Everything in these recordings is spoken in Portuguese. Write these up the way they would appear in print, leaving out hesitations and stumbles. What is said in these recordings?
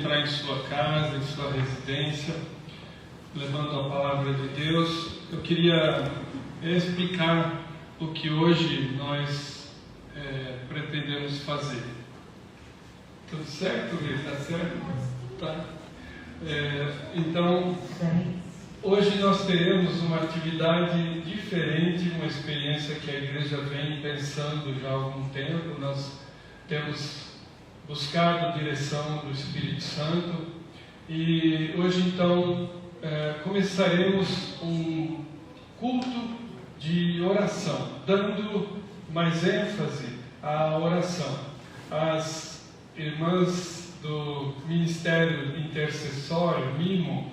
entrar em sua casa, em sua residência, levando a palavra de Deus, eu queria explicar o que hoje nós pretendemos fazer. Tudo certo, Rita? Tá certo? Tá. Então, hoje nós teremos uma atividade diferente, uma experiência que a igreja vem pensando já há algum tempo. Nós temos buscado a direção do Espírito Santo e hoje então começaremos um culto de oração, dando mais ênfase à oração. As irmãs do Ministério Intercessório, MIMO,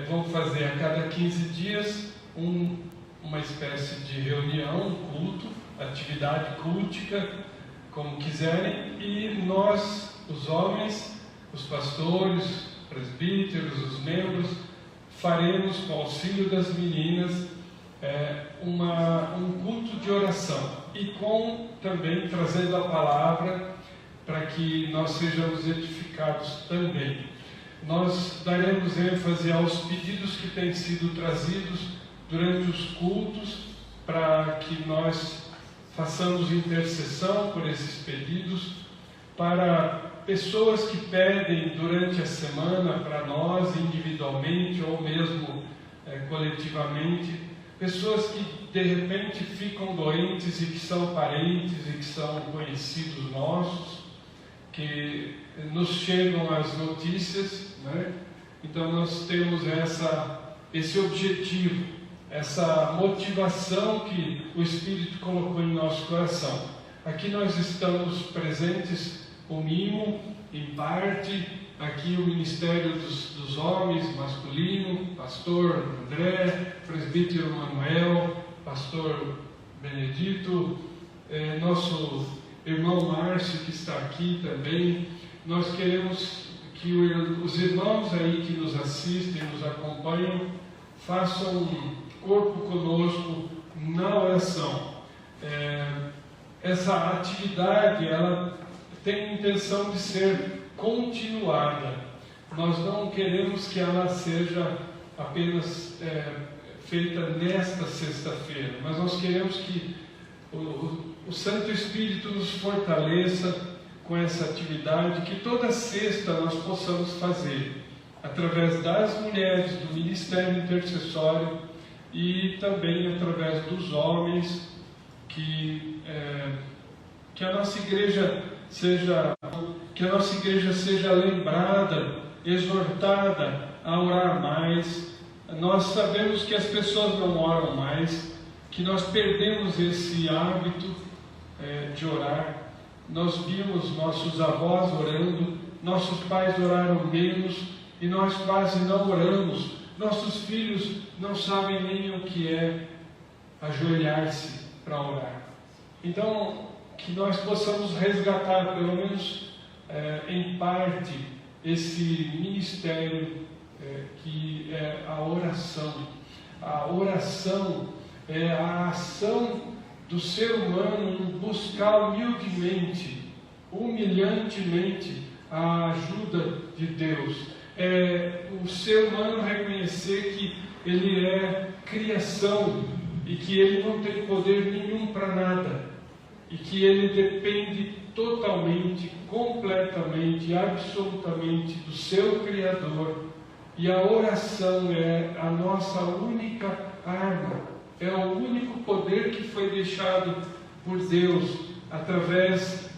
vão fazer a cada 15 dias uma espécie de reunião, culto, atividade cultica, como quiserem, e nós, os homens, os pastores, presbíteros, os membros, faremos, com o auxílio das meninas, um culto de oração, e também trazendo a palavra para que nós sejamos edificados também. Nós daremos ênfase aos pedidos que têm sido trazidos durante os cultos, para que nós façamos intercessão por esses pedidos, para pessoas que pedem durante a semana para nós, individualmente ou mesmo coletivamente, pessoas que de repente ficam doentes e que são parentes e que são conhecidos nossos, que nos chegam as notícias, né? Então nós temos esse objetivo, essa motivação que o Espírito colocou em nosso coração. Aqui nós estamos presentes, o MIMO, em parte, aqui o Ministério dos Homens, masculino, pastor André, presbítero Manuel, pastor Benedito, nosso irmão Márcio, que está aqui também. Nós queremos que os irmãos aí que nos assistem, nos acompanham, façam corpo conosco na oração. Essa atividade, ela tem a intenção de ser continuada. Nós não queremos que ela seja apenas feita nesta sexta-feira, mas nós queremos que o Santo Espírito nos fortaleça com essa atividade, que toda sexta nós possamos fazer, através das mulheres do Ministério Intercessório e também através dos homens, que a nossa igreja seja lembrada, exortada a orar mais. Nós sabemos que as pessoas não oram mais, que nós perdemos esse hábito de orar. Nós vimos nossos avós orando, nossos pais oraram menos e nós quase não oramos. Nossos filhos não sabem nem o que é ajoelhar-se para orar. Então, que nós possamos resgatar, pelo menos em parte, esse ministério que é a oração. A oração é a ação do ser humano em buscar humilhantemente a ajuda de Deus. O ser humano reconhecer que ele é criação e que ele não tem poder nenhum para nada, e que ele depende totalmente, completamente, absolutamente do seu Criador. E a oração é a nossa única arma, é o único poder que foi deixado por Deus através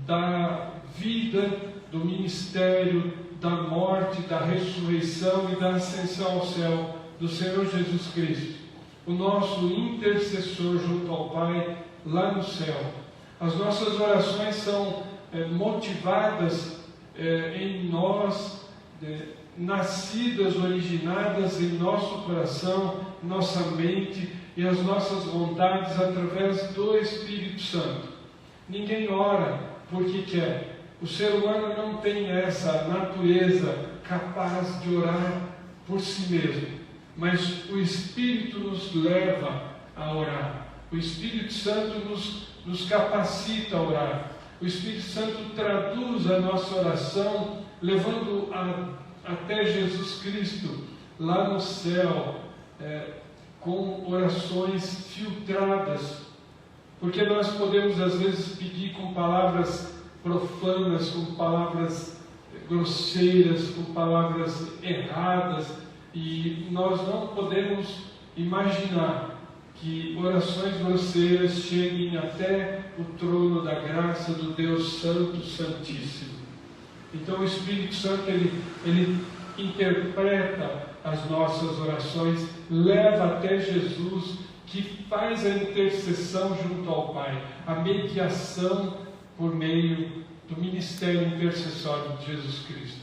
da vida, do ministério, da morte, da ressurreição e da ascensão ao céu do Senhor Jesus Cristo, o nosso intercessor junto ao Pai lá no céu. As nossas orações são motivadas em nós, nascidas, originadas em nosso coração, nossa mente e as nossas vontades através do Espírito Santo. Ninguém ora porque quer. O ser humano não tem essa natureza capaz de orar por si mesmo, mas o Espírito nos leva a orar. O Espírito Santo nos capacita a orar. O Espírito Santo traduz a nossa oração levando até Jesus Cristo, lá no céu, com orações filtradas, porque nós podemos às vezes pedir com palavras profanas, com palavras grosseiras, com palavras erradas, e nós não podemos imaginar que orações grosseiras cheguem até o trono da graça do Deus Santo, Santíssimo. Então o Espírito Santo, ele interpreta as nossas orações, leva até Jesus, que faz a intercessão junto ao Pai, a mediação por meio do ministério intercessório de Jesus Cristo.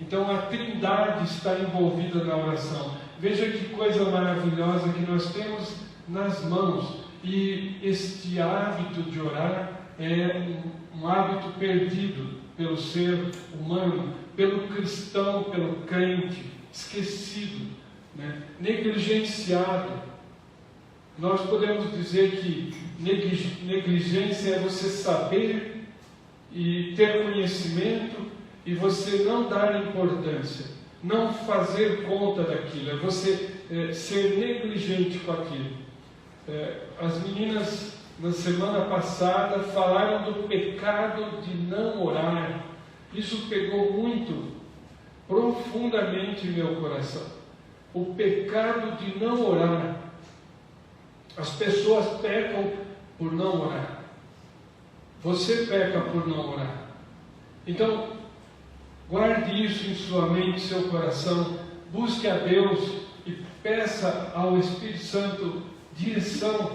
Então a Trindade está envolvida na oração. Veja que coisa maravilhosa que nós temos nas mãos. E este hábito de orar é um hábito perdido pelo ser humano, pelo cristão, pelo crente, esquecido, né? Negligenciado. Nós podemos dizer que negligência é você saber e ter conhecimento e você não dar importância, não fazer conta daquilo, é você ser negligente com aquilo. As meninas na semana passada falaram do pecado de não orar. Isso pegou muito profundamente em meu coração. O pecado de não orar. As pessoas pecam por não orar. Você peca por não orar. Então, guarde isso em sua mente, seu coração. Busque a Deus e peça ao Espírito Santo direção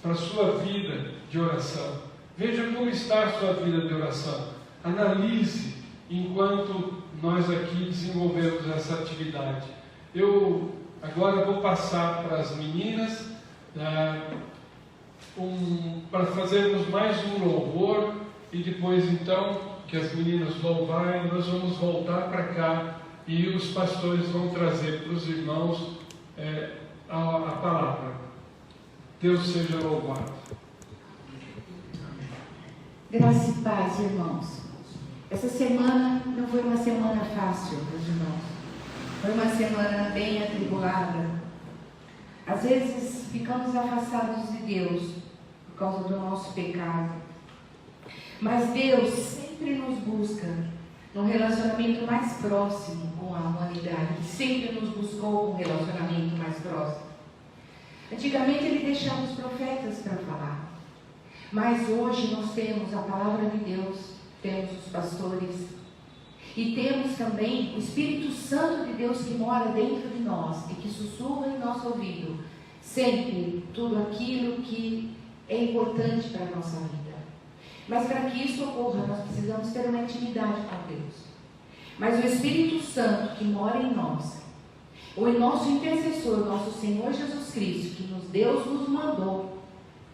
para a sua vida de oração. Veja como está a sua vida de oração. Analise enquanto nós aqui desenvolvemos essa atividade. Eu agora vou passar para as meninas para fazermos mais um louvor, e depois então que as meninas louvarem, nós vamos voltar para cá e os pastores vão trazer para os irmãos a palavra. Deus seja louvado. Graça e paz, irmãos. Essa semana não foi uma semana fácil, meus irmãos. Foi uma semana bem atribulada. Às vezes ficamos afastados de Deus por causa do nosso pecado. Mas Deus sempre nos busca num relacionamento mais próximo com a humanidade. Sempre nos buscou um relacionamento mais próximo. Antigamente Ele deixava os profetas para falar. Mas hoje nós temos a palavra de Deus, temos os pastores e temos também o Espírito Santo de Deus que mora dentro de nós e que sussurra em nosso ouvido sempre tudo aquilo que é importante para a nossa vida. Mas para que isso ocorra, nós precisamos ter uma intimidade com Deus. Mas o Espírito Santo que mora em nós, o nosso intercessor, o nosso Senhor Jesus Cristo, que Deus nos mandou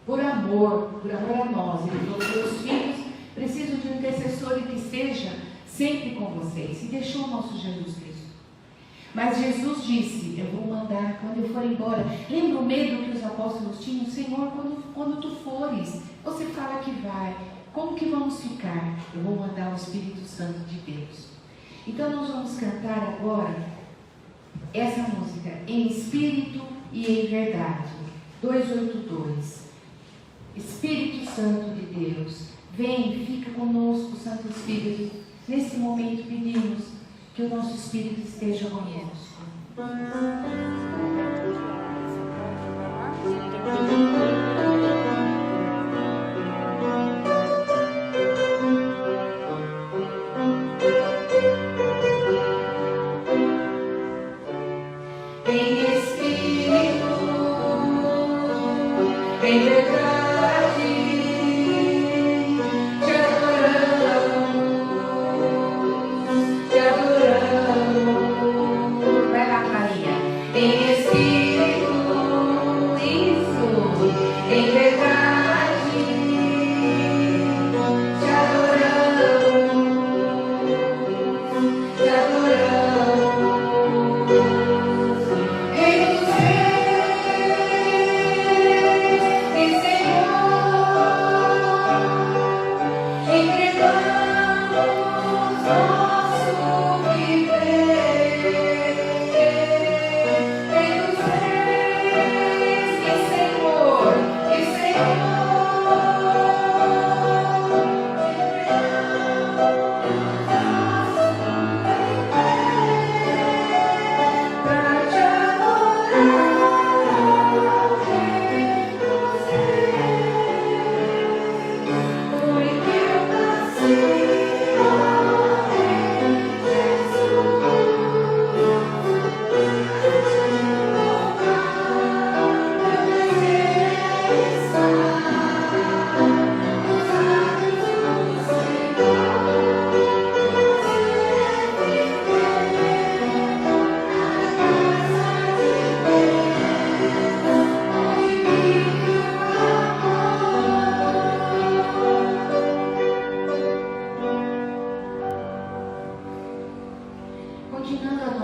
por amor a nós. Ele falou que os filhos precisam de um intercessor e que esteja sempre com vocês. E deixou o nosso Jesus Cristo. Mas Jesus disse: eu vou mandar quando eu for embora. Lembra o medo que os apóstolos tinham? Senhor, quando tu fores, você fala que vai. Como que vamos ficar? Eu vou mandar o Espírito Santo de Deus. Então nós vamos cantar agora essa música em espírito e em verdade. 282. Espírito Santo de Deus, vem, fica conosco, Santo Espírito. Nesse momento pedimos que o nosso Espírito esteja conosco. Te adoramos.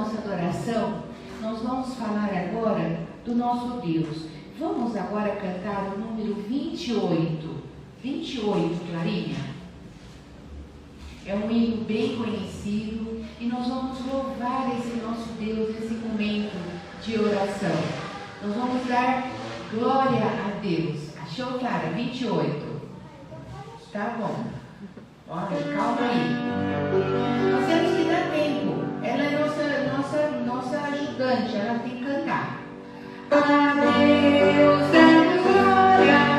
nossa adoração, nós vamos falar agora do nosso Deus. Vamos agora cantar o número 28. 28, Clarinha. É um hino bem conhecido e nós vamos louvar esse nosso Deus nesse momento de oração. Nós vamos dar glória a Deus. Achou, Clara? 28. Tá bom. Olha, calma aí. Nós temos que dar tempo. Ela é nossa ajudante, ela tem que cantar. A Deus é glória.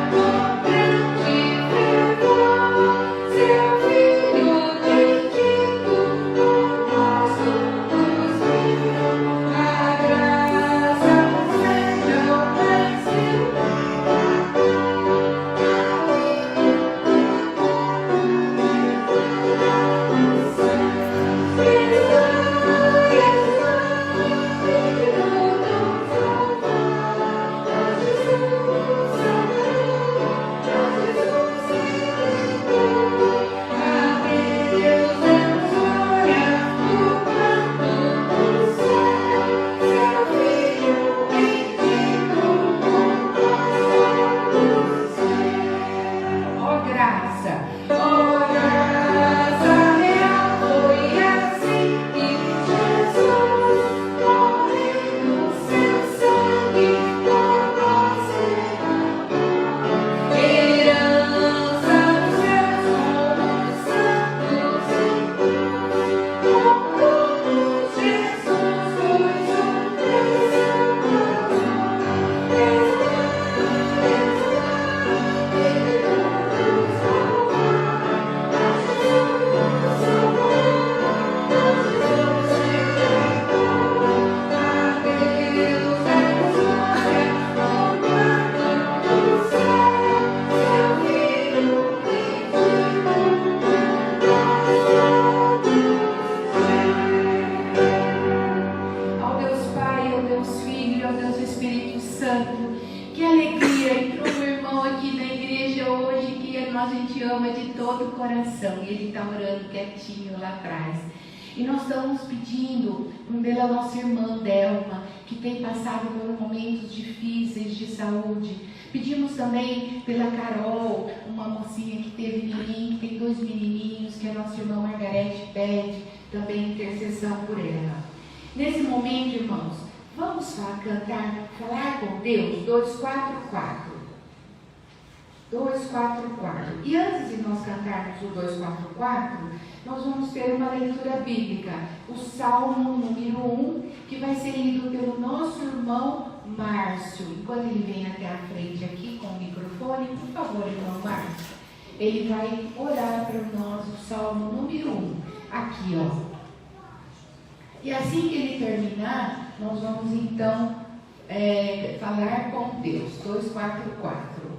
E nós estamos pedindo pela nossa irmã Delma, que tem passado por momentos difíceis de saúde. Pedimos também pela Carol, uma mocinha que teve neném, que tem 2 menininhos, que a nossa irmã Margarete pede também intercessão por ela. Nesse momento, irmãos, vamos falar com Deus, 244. 244. E antes de nós cantarmos o 244, nós vamos ter uma leitura bíblica, o Salmo número 1, que vai ser lido pelo nosso irmão Márcio. Enquanto ele vem até a frente aqui com o microfone, por favor, irmão Márcio, ele vai orar para nós o Salmo número 1, aqui, ó. E assim que ele terminar, nós vamos então falar com Deus. 244.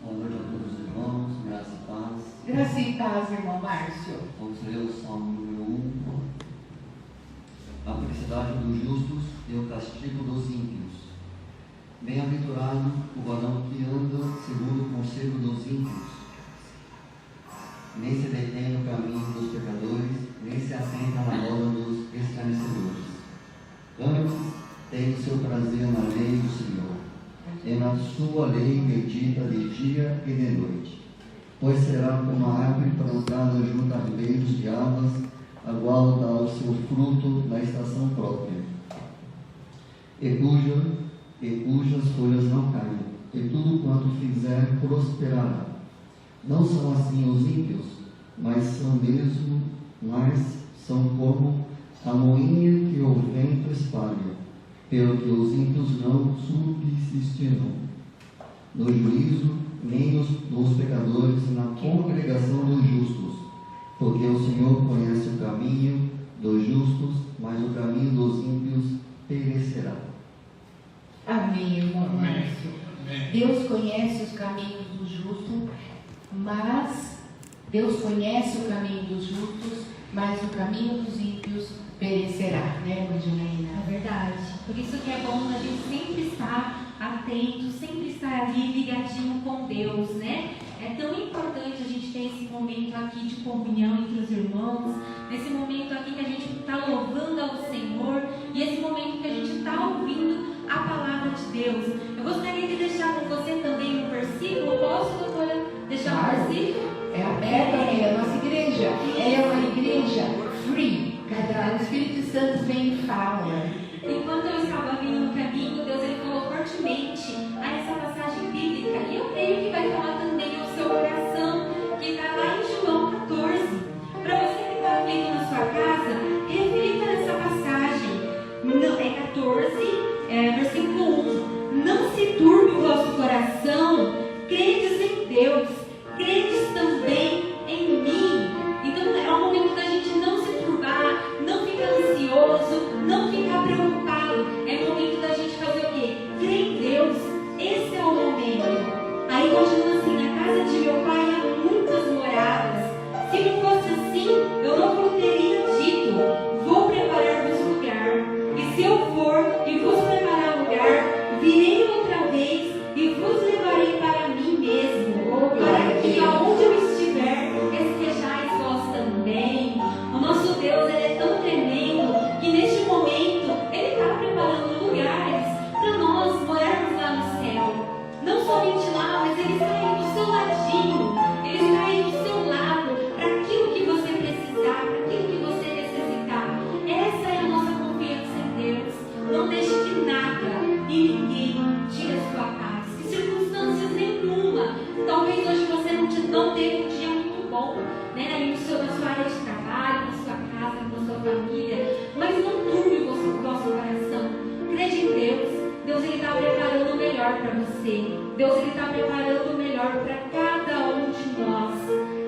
Boa noite a todos os irmãos, graça e paz. Graça e paz, irmão Márcio. Vamos ler o Salmo número 1. A felicidade dos justos e o castigo dos ímpios. Bem-aventurado o varão que anda segundo o conselho dos ímpios, nem se detém no caminho dos pecadores, nem se assenta na roda dos escarnecedores. Antes tem o seu prazer na lei do Senhor, e na sua lei medita de dia e de noite. Pois será como a árvore plantada junto a ribeiros de águas, a qual dá o seu fruto na estação própria, e cujas folhas não caem, e tudo quanto fizer prosperará. Não são assim os ímpios, mas são como a moinha que o vento espalha, pelo que os ímpios não subsistirão no juízo, nem dos pecadores na congregação dos justos, porque o Senhor conhece o caminho dos justos, mas o caminho dos ímpios perecerá. Amém, irmão Márcio. Deus conhece os caminhos dos justos, mas Deus conhece o caminho dos justos, mas o caminho dos ímpios perecerá, né, irmã Janaína? É verdade. Por isso que é bom a gente sempre estar atento, sempre estar ali ligadinho com Deus, né? É tão importante a gente ter esse momento aqui de comunhão entre os irmãos, nesse momento aqui que a gente está louvando ao Senhor e esse momento que a gente está ouvindo a palavra de Deus. Eu gostaria de deixar com você também um versículo. Posso, doutora, deixar um versículo? É aberta aí a nossa igreja. Ela é uma igreja free. O Espírito Santo vem e fala. Enquanto eu estava vindo no caminho, Deus ele falou fortemente a essa passagem bíblica. E eu creio que vai falar também ao seu coração, que está lá em João 14. Para você que está aflito na sua casa, reflita nessa passagem. Não, é 14, versículo 1. Não se turbe o vosso coração, credes em Deus, credes também em mim. Então é um momento da gente não se turbar, não ficar ansioso, não ficar preocupado. É o momento da gente fazer o quê? Crer em Deus. Esse é o momento. Aí continua assim: na casa de meu pai há muitas moradas. Se não fosse assim, eu não vos teria dito: vou preparar-vos lugar. E se eu for e vos preparar lugar, virei outra vez e vos levarei para mim mesmo, para que aonde eu estiver, estejais vós também. O nosso Deus ele é tão tremendo que neste momento Ele está preparando lugares para nós morarmos lá no céu. Não somente lá, mas Ele está aí do seu ladinho, Ele está aí do seu lado, para aquilo que você precisar, para aquilo que você necessitar. Essa é a nossa confiança em Deus. Não deixe que nada e ninguém tire a sua paz. Que circunstâncias nenhuma. Talvez hoje você não teve um dia muito bom, né? Aí na sua área de trabalho, na sua casa, na sua família. Mas não turbe o vosso coração. Crede em Deus. Deus ele está preparando o melhor para você. Deus ele está preparando o melhor para cada um de nós.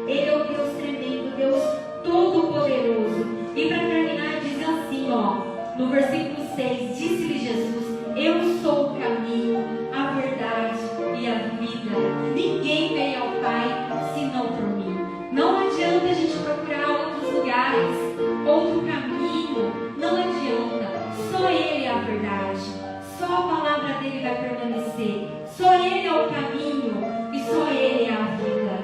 Ele é o Deus tremendo, Deus todo-poderoso. E para terminar, diz assim, ó, no versículo 6, disse-lhe Jesus: eu sou o caminho, a verdade e a vida. Ninguém vem ao Pai senão por mim. Não adianta a gente procurar outros lugares, outro caminho. Não adianta. Só Ele é a verdade. Só a palavra dele vai permanecer. Só Ele é o caminho e só Ele é a vida.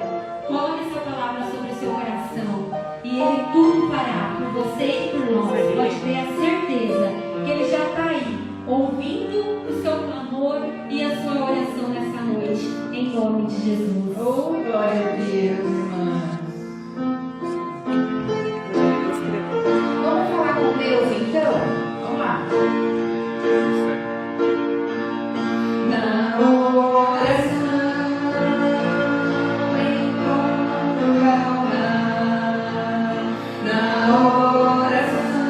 Coloque essa palavra sobre o seu coração e Ele tudo fará por você e por nós. Pode ter a certeza que Ele já está aí, ouvindo o seu clamor e a sua oração nessa noite, em nome de Jesus. Oh, glória a Deus, irmãs. Vamos falar com Deus então? Vamos lá. Na oração encontro calma. Na oração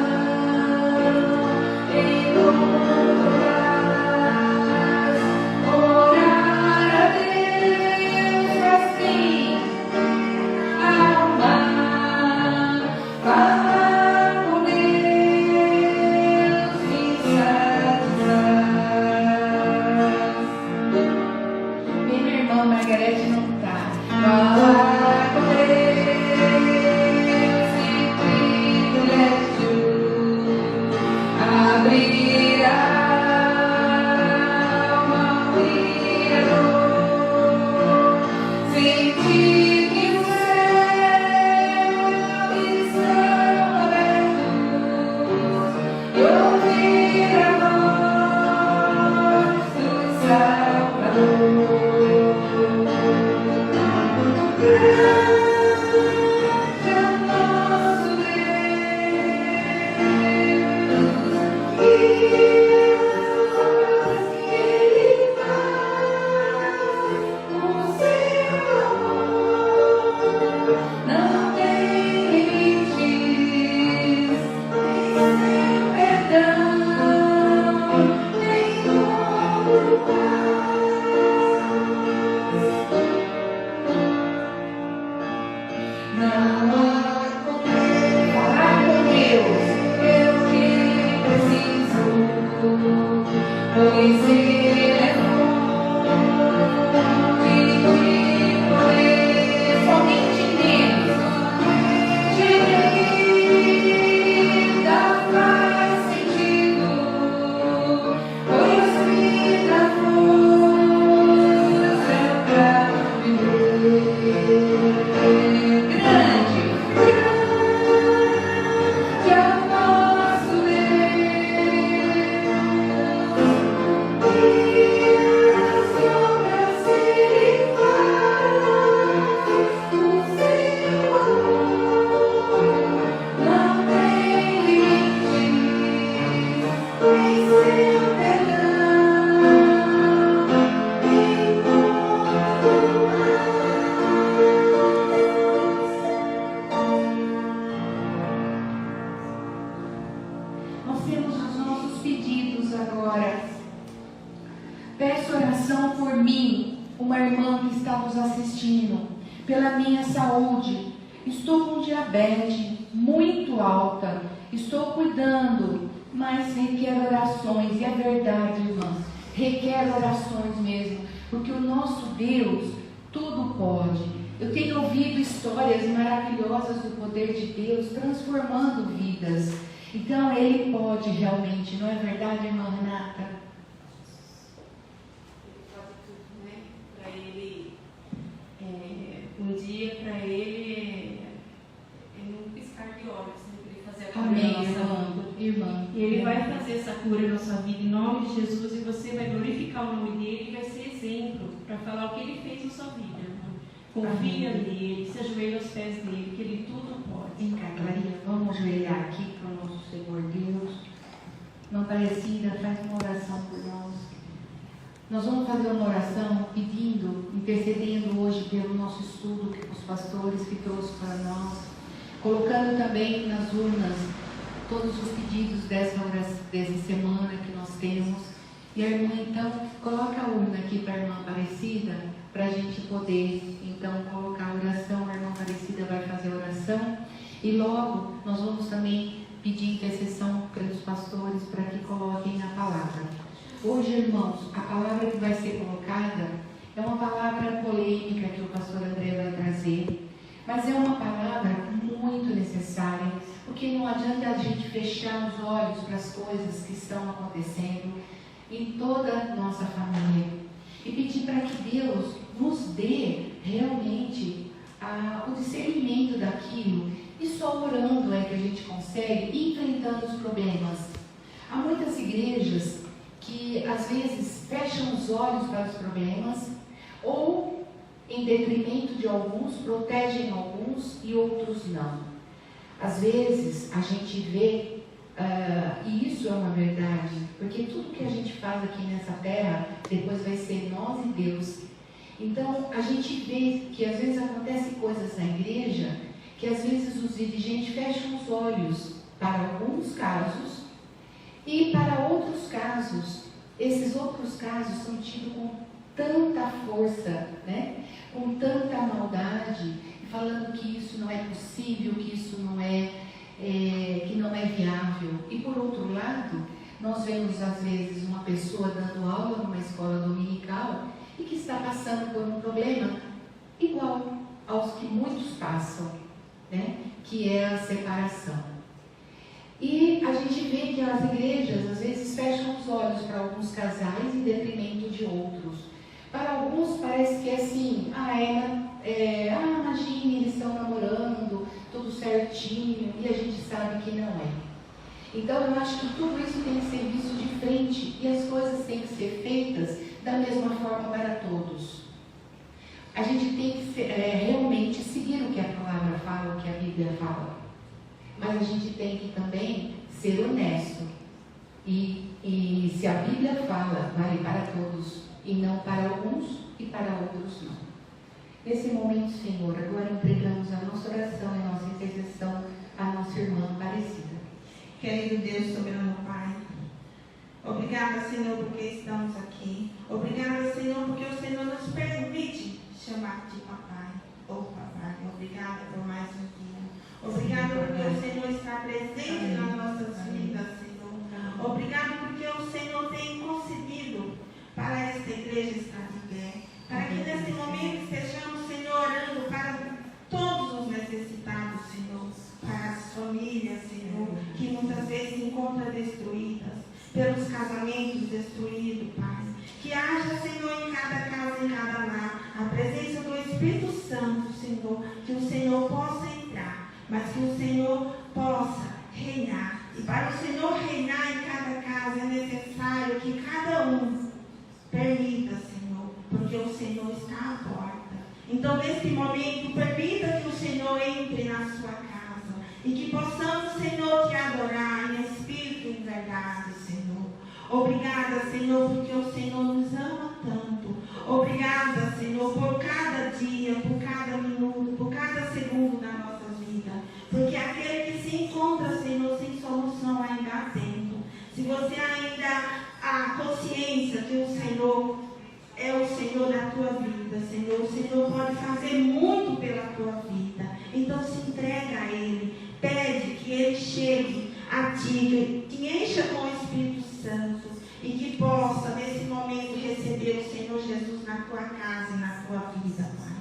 encontro paz. Orar a Deus assim, amar, falar com Deus me satisfaz. Minha irmã Margarete não está. Falar com Deus e privilégio, abrir a alma, abrir a dor, sentir que o céu está aberto e ouvir a voz do Salvador. Não tem limites, nem perdão, nem culpa. Falar com Deus, eu que preciso, pois Ele é bom e de poder, somente nele. Vida faz sentido, pois me dá força pra viver. agora. Peço oração por mim, uma irmã que está nos assistindo, pela minha saúde. Estou com diabetes muito alta, estou cuidando, mas requer orações. E é verdade, irmã, requer orações mesmo, porque o nosso Deus tudo pode. Eu tenho ouvido histórias maravilhosas do poder de Deus transformando vidas. Então Ele pode realmente, não é verdade, irmã Renata? Ele pode tudo, né? Para Ele, um dia para Ele é num piscar de olhos, né? Para Ele fazer a cura Amém, na nossa vida. irmã. E Ele vai fazer essa cura na sua vida em nome de Jesus, e você vai glorificar o nome dEle e vai ser exemplo para falar o que Ele fez na sua vida, irmão. Confia nele, se ajoelha aos pés dele, que Ele tudo pode. Vem cá, Clarinha, vamos ajoelhar aqui para o nosso Senhor Deus. Irmã Aparecida, faz uma oração por nós. Nós vamos fazer uma oração pedindo, intercedendo hoje pelo nosso estudo, que os pastores que trouxe para nós, colocando também nas urnas todos os pedidos dessa semana que nós temos. E a irmã, então, coloca a urna aqui para a irmã Aparecida, para a gente poder, então, colocar a oração. A irmã Aparecida vai fazer a oração. E logo, nós vamos também pedir intercessão pelos pastores para que coloquem a palavra. Hoje, irmãos, a palavra que vai ser colocada é uma palavra polêmica que o pastor André vai trazer, mas é uma palavra muito necessária, porque não adianta a gente fechar os olhos para as coisas que estão acontecendo em toda a nossa família e pedir para que Deus nos dê realmente o discernimento daquilo, e só orando é que a gente consegue, enfrentando os problemas. Há muitas igrejas que às vezes fecham os olhos para os problemas, ou em detrimento de alguns, protegem alguns e outros não. Às vezes a gente vê, e isso é uma verdade, porque tudo que a gente faz aqui nessa terra, depois vai ser nós e Deus. Então a gente vê que às vezes acontecem coisas na igreja, que às vezes os dirigentes fecham os olhos para alguns casos, e para outros casos, esses outros casos são tidos com tanta força, né? Com tanta maldade, falando que isso não é possível, que isso não é viável. E por outro lado, nós vemos às vezes uma pessoa dando aula numa escola dominical e que está passando por um problema igual aos que muitos passam, né? Que é a separação. E a gente vê que as igrejas às vezes fecham os olhos para alguns casais em detrimento de outros. Para alguns parece que é assim, imagine, eles estão namorando, tudo certinho, e a gente sabe que não é. Então eu acho que tudo isso tem que ser visto de frente, e as coisas têm que ser feitas da mesma forma para todos. A gente tem que realmente seguir o que a palavra fala, o que a Bíblia fala. Mas a gente tem que também ser honesto. E se a Bíblia fala, vale para todos, e não para alguns e para outros não. Nesse momento, Senhor, agora entregamos a nossa oração e a nossa intercessão à nossa irmã Aparecida. Querido Deus, soberano Pai, obrigada, Senhor, porque estamos aqui. Obrigada, Senhor, porque o Senhor nos permite chamar de papai ou papai. Obrigada por mais um dia. Obrigada porque o Senhor está presente nas nossas vidas, Senhor. Obrigado porque o Senhor tem concedido para esta igreja estar de pé. Para que nesse momento estejamos, Senhor, orando para todos os necessitados, Senhor. Para as famílias, Senhor, que muitas vezes se encontram destruídas. Pelos casamentos destruídos, Pai. Que haja, Senhor, em cada casa, em cada lar, a presença do Espírito Santo, Senhor. Que o Senhor possa entrar, mas que o Senhor possa reinar. E para o Senhor reinar em cada casa é necessário que cada um permita, Senhor, porque o Senhor está à porta. Então, nesse momento, permita que o Senhor entre na sua casa e que possamos, Senhor, te adorar em espírito e em verdade, Senhor. Obrigada, Senhor, porque o Senhor nos ama tanto. Obrigada, Senhor, por cada dia, por cada minuto, por cada segundo da nossa vida. Porque aquele que se encontra, Senhor, sem solução ainda há tempo. Se você ainda consciência que o Senhor é o Senhor da tua vida, Senhor. O Senhor pode fazer muito pela tua vida. Então se entrega a Ele. Pede que Ele chegue a ti, que encha com o Espírito Santo e que possa, nesse momento, receber o Senhor Jesus na tua casa e na tua vida, Pai.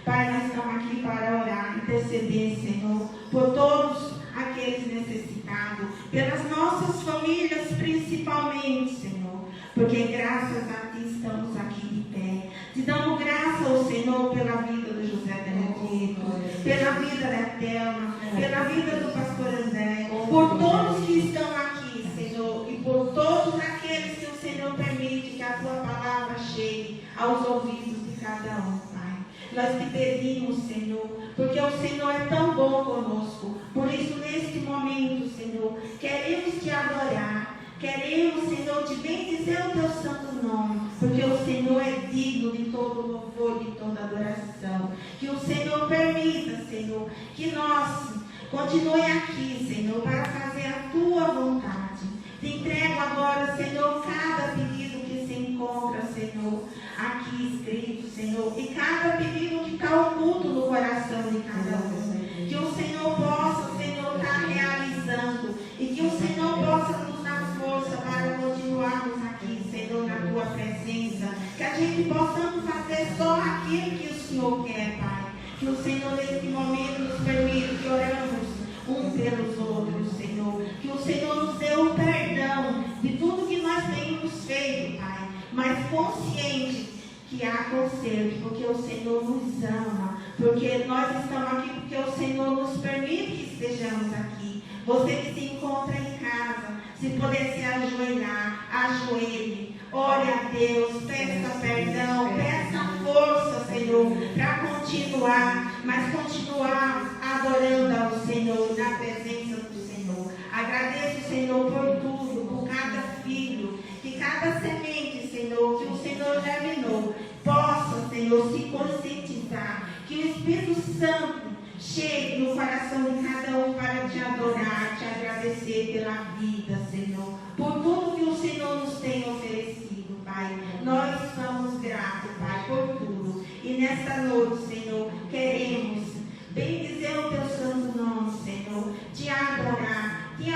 Pai, nós estamos aqui para orar, interceder, Senhor, por todos aqueles necessitados, pelas nossas famílias principalmente, Senhor, porque graças a Ti estamos aqui de pé. Te damos graça ao Senhor pela vida do José Benedito, pela vida da Thelma, pela vida do pastor André, por todos que estão aqui, Senhor, e por todos aqueles que o Senhor permite que a Tua palavra chegue aos ouvidos de cada um, Pai. Nós te pedimos, Senhor, porque o Senhor é tão bom conosco. Por isso, neste momento, Senhor, queremos te adorar. Queremos, Senhor, te bendizer o teu santo nome, porque o Senhor é digno de todo louvor, de toda adoração. Que o Senhor permita, Senhor, que nós continuemos aqui, Senhor, para fazer a tua vontade. Te entrego agora, Senhor, cada pedido que se encontra, Senhor, aqui escrito, Senhor, e cada pedido que está oculto no coração de cada um. Que o Senhor possa, Senhor, estar realizando e que o Senhor possa nos dar força para continuarmos aqui, Senhor, na tua presença. Que a gente possamos fazer só aquilo que o Senhor quer, Pai. Que o Senhor, nesse momento, nos permita que oramos uns pelos outros, Senhor. Que o Senhor nos dê o perdão de tudo que nós temos feito, Pai. Mas consciente que há conserto, porque o Senhor nos ama, porque nós estamos aqui porque o Senhor nos permite que estejamos aqui. Você que se encontra em casa, se puder se ajoelhar, ajoelhe, ore a Deus, peça perdão, peça força, Senhor, para continuar, mas continuar adorando ao Senhor, na presença do Senhor. Agradeço, Senhor, por tudo, por cada filho, que cada semente, Senhor, que o Senhor germinou, possa, Senhor, se conscientizar, que o Espírito Santo chegue no coração de cada um para te adorar, te agradecer pela vida, Senhor, por tudo que o Senhor nos tem oferecido, Pai. Nós somos gratos, Pai, por tudo. E nesta noite, Senhor, queremos bendizer o teu santo nome, Senhor, te adorar em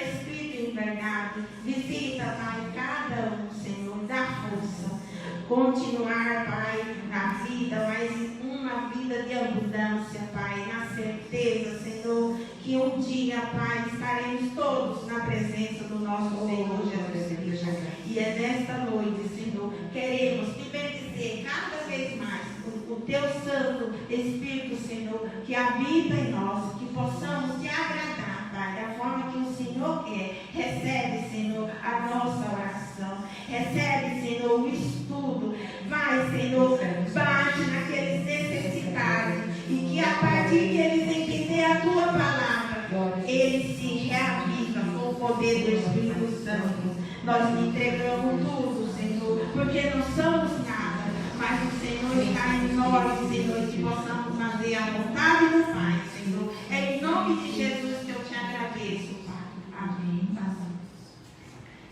espírito e em verdade. Visita, Pai, cada um, Senhor, dá força. Continuar, Pai, na vida, mas uma vida de abundância, Pai, na certeza, Senhor, que um dia, Pai, estaremos todos na presença do nosso Senhor Jesus Cristo. E é nesta noite, Senhor, queremos te bendizer cada vez mais o teu Santo Espírito, Senhor, que habita em nós, que possamos te agradar, Pai, da forma que o Senhor quer. Recebe, Senhor, a nossa oração. Recebe, Senhor, o estudo. Vai, Senhor, bate naqueles necessitados. E que a partir que eles entenderem a tua palavra, eles se reavivam com o poder do Espírito Santo. Nós te entregamos tudo, Senhor, porque não somos nada, mas o Senhor está em nós, Senhor, e que possamos fazer a vontade do Pai, Senhor. É em nome de Jesus que eu te agradeço, Pai. Amém.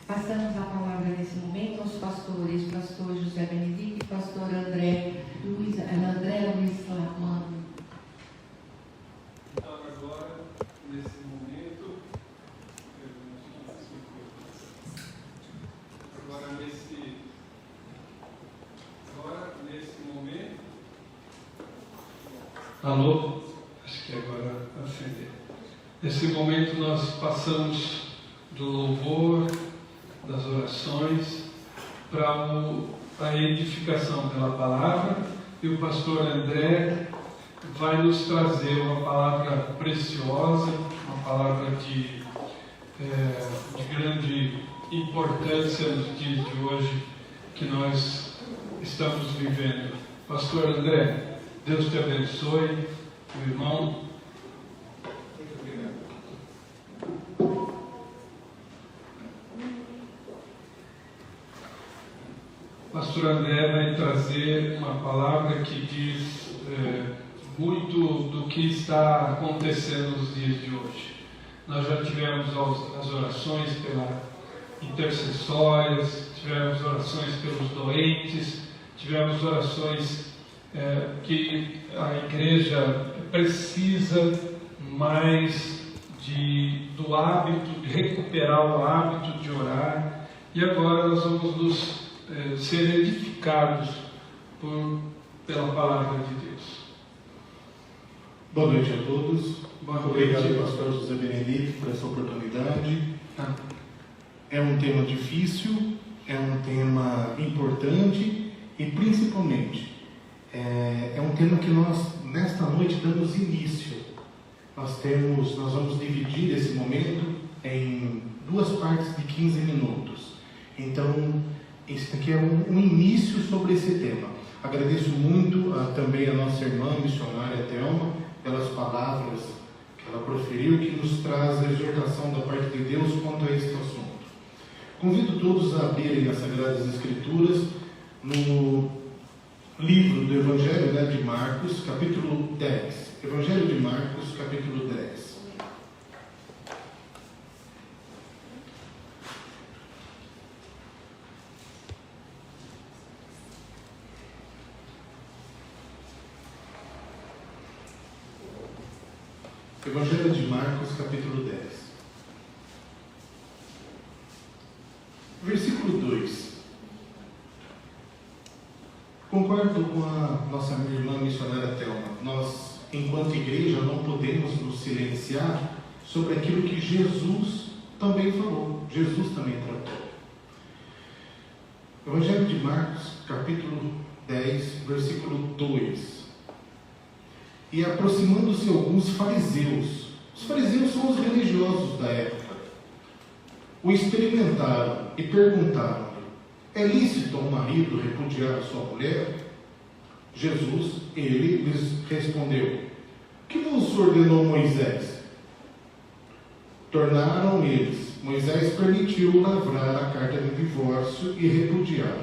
Passamos a palavra nesse momento aos pastores, pastor José Benedito e pastor André Luiz Lamano. Então, agora, nesse momento, nesse momento, alô? Acho que agora acendeu. Nesse momento nós passamos do louvor, das orações, para a edificação pela palavra, e o pastor André vai nos trazer uma palavra preciosa, uma palavra de grande importância nos dias de hoje que nós estamos vivendo. Pastor André, Deus te abençoe, meu irmão. Pastor André vai trazer uma palavra que diz muito do que está acontecendo nos dias de hoje. Nós já tivemos as orações intercessórias, tivemos orações pelos doentes, tivemos orações que a igreja precisa mais do hábito, de recuperar o hábito de orar, e agora nós vamos ser edificados pela palavra de Deus. Boa noite a todos. Boa noite. Obrigado, pastor José Benedito, por essa oportunidade. É um tema difícil, é um tema importante e, principalmente, é um tema que nós, nesta noite, damos início. Nós vamos dividir esse momento em 2 partes de 15 minutos. Então, esse aqui é um início sobre esse tema. Agradeço muito também a nossa irmã missionária Thelma pelas palavras que ela proferiu, que nos traz a exortação da parte de Deus quanto a este assunto. Convido todos a abrirem as Sagradas Escrituras no livro do Evangelho de Marcos, capítulo 10. Evangelho de Marcos, capítulo 10. Evangelho de Marcos, capítulo 10. Versículo 2. Concordo com a nossa irmã missionária Thelma. Nós, enquanto igreja, não podemos nos silenciar sobre aquilo que Jesus também falou, Jesus também tratou. Evangelho de Marcos, capítulo 10, versículo 2. E aproximando-se alguns fariseus, os fariseus são os religiosos da época, o experimentaram e perguntaram-lhe: é lícito a um marido repudiar a sua mulher? Jesus, ele lhes respondeu: que vos ordenou Moisés? Tornaram eles: Moisés permitiu lavrar a carta de divórcio e repudiar.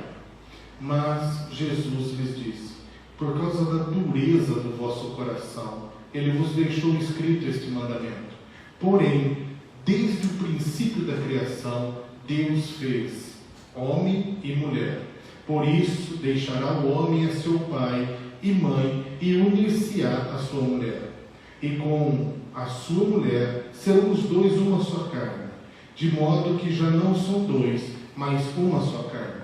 Mas Jesus lhes disse: por causa da dureza do vosso coração, ele vos deixou escrito este mandamento. Porém, desde o princípio da criação, Deus fez homem e mulher. Por isso, deixará o homem a seu pai e mãe e unir-se-á a sua mulher. E com a sua mulher serão os dois uma só carne. De modo que já não são dois, mas uma só carne.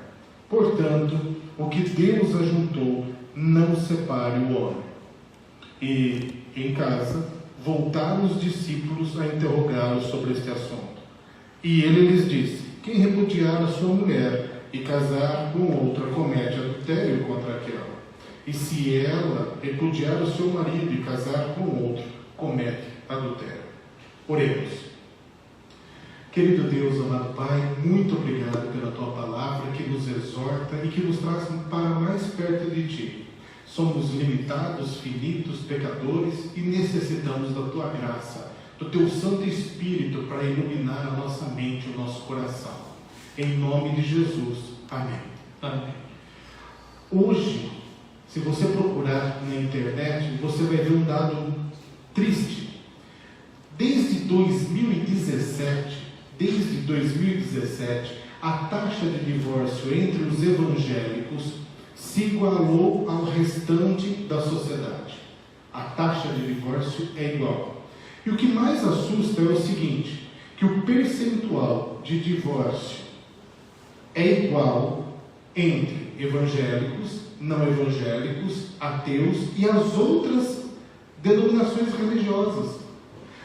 Portanto, o que Deus ajuntou, não separe o homem. E, em casa, voltaram os discípulos a interrogá-lo sobre este assunto. E ele lhes disse: quem repudiar a sua mulher e casar com outra comete adultério contra aquela. E se ela repudiar o seu marido e casar com outro, comete adultério. Oremos. Querido Deus, amado Pai, muito obrigado pela Tua palavra que nos exorta e que nos traz para mais perto de Ti. Somos limitados, finitos, pecadores e necessitamos da Tua graça, do Teu Santo Espírito para iluminar a nossa mente e o nosso coração. Em nome de Jesus. Amém. Amém. Hoje, se você procurar na internet, você vai ver um dado triste. Desde 2017, a taxa de divórcio entre os evangélicos se igualou ao restante da sociedade. A taxa de divórcio é igual. E o que mais assusta é o seguinte, que o percentual de divórcio é igual entre evangélicos, não evangélicos, ateus e as outras denominações religiosas.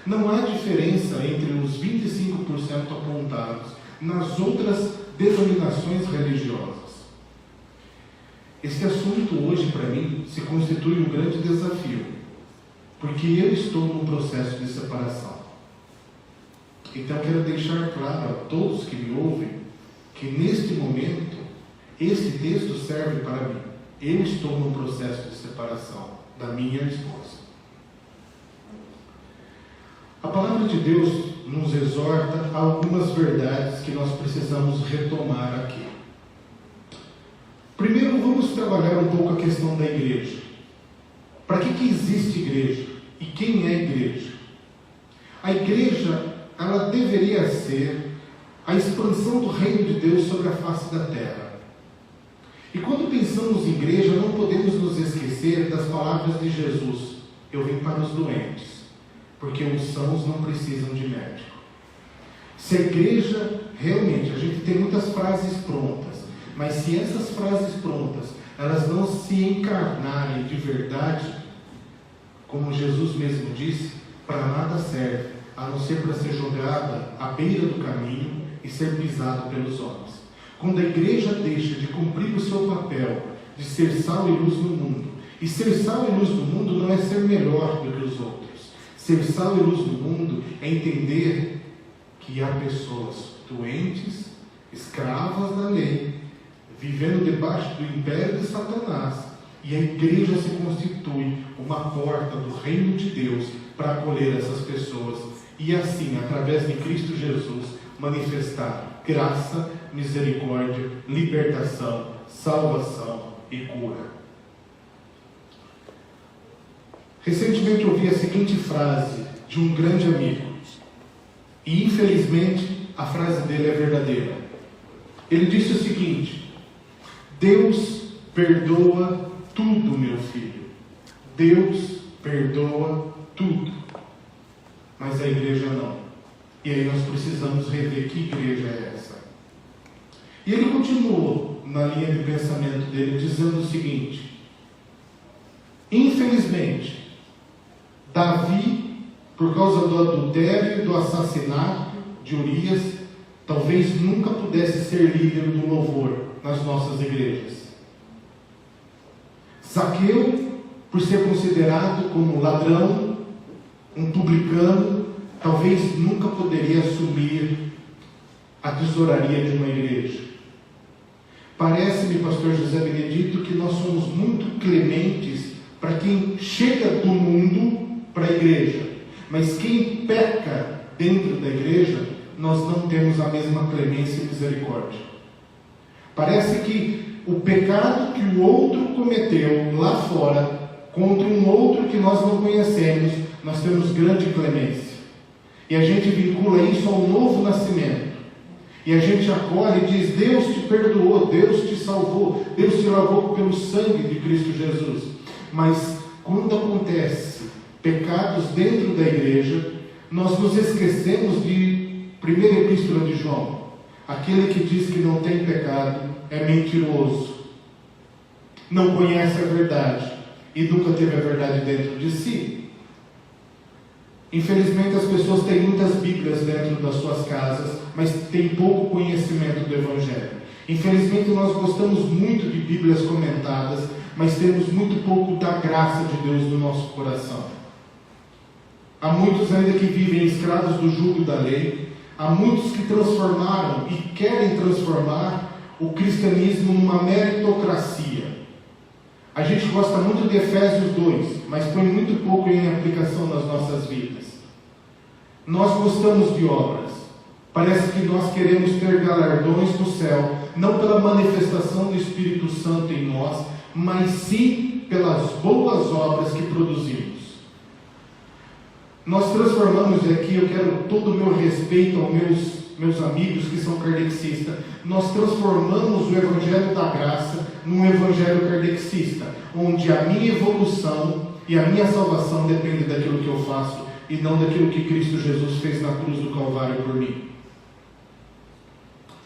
Não há diferença entre os 25% apontados nas outras denominações religiosas. Esse assunto hoje, para mim, se constitui um grande desafio, porque eu estou num processo de separação. Então, eu quero deixar claro a todos que me ouvem que, neste momento, esse texto serve para mim. Eu estou num processo de separação da minha esposa. A palavra de Deus nos exorta a algumas verdades que nós precisamos retomar aqui. Primeiro, vamos trabalhar um pouco a questão da igreja. Para que existe igreja? E quem é igreja? A igreja, ela deveria ser a expansão do reino de Deus sobre a face da terra. E quando pensamos em igreja, não podemos nos esquecer das palavras de Jesus: eu vim para os doentes, porque os sãos não precisam de médico. Se a igreja, realmente, a gente tem muitas frases prontas, mas se essas frases prontas, elas não se encarnarem de verdade, como Jesus mesmo disse, para nada serve, a não ser para ser jogada à beira do caminho e ser pisado pelos homens. Quando a igreja deixa de cumprir o seu papel de ser sal e luz no mundo, e ser sal e luz no mundo não é ser melhor do que os outros. Ser sal e luz no mundo é entender que há pessoas doentes, escravas da lei, vivendo debaixo do império de Satanás, e a igreja se constitui uma porta do reino de Deus para acolher essas pessoas e assim, através de Cristo Jesus, manifestar graça, misericórdia, libertação, salvação e cura. Recentemente ouvi a seguinte frase de um grande amigo, e infelizmente a frase dele é verdadeira. Ele disse o seguinte: Deus perdoa tudo, meu filho. Deus perdoa tudo. Mas a igreja não. E aí nós precisamos rever que igreja é essa. E ele continuou na linha de pensamento dele, dizendo o seguinte: infelizmente, Davi, por causa do adultério e do assassinato de Urias, talvez nunca pudesse ser líder do louvor nas nossas igrejas. Zaqueu, por ser considerado como ladrão, um publicano, talvez nunca poderia assumir a tesouraria de uma igreja. Parece-me, pastor José Benedito, que nós somos muito clementes para quem chega do mundo para a igreja, mas quem peca dentro da igreja, nós não temos a mesma clemência e misericórdia. Parece que o pecado que o outro cometeu lá fora, contra um outro que nós não conhecemos, nós temos grande clemência. E a gente vincula isso ao novo nascimento. E a gente acolhe e diz: Deus te perdoou, Deus te salvou, Deus te lavou pelo sangue de Cristo Jesus. Mas quando acontece pecados dentro da igreja, nós nos esquecemos de 1ª Epístola de João. Aquele que diz que não tem pecado é mentiroso, não conhece a verdade e nunca teve a verdade dentro de si. Infelizmente as pessoas têm muitas Bíblias dentro das suas casas, mas têm pouco conhecimento do Evangelho. Infelizmente nós gostamos muito de Bíblias comentadas, mas temos muito pouco da graça de Deus no nosso coração. Há muitos ainda que vivem escravos do jugo da lei. Há muitos que transformaram e querem transformar o cristianismo numa meritocracia. A gente gosta muito de Efésios 2, mas põe muito pouco em aplicação nas nossas vidas. Nós gostamos de obras. Parece que nós queremos ter galardões no céu, não pela manifestação do Espírito Santo em nós, mas sim pelas boas obras que produzimos. Nós transformamos, e aqui eu quero todo o meu respeito aos meus amigos que são kardexistas, nós transformamos o Evangelho da Graça num Evangelho kardexista, onde a minha evolução e a minha salvação depende daquilo que eu faço e não daquilo que Cristo Jesus fez na cruz do Calvário por mim.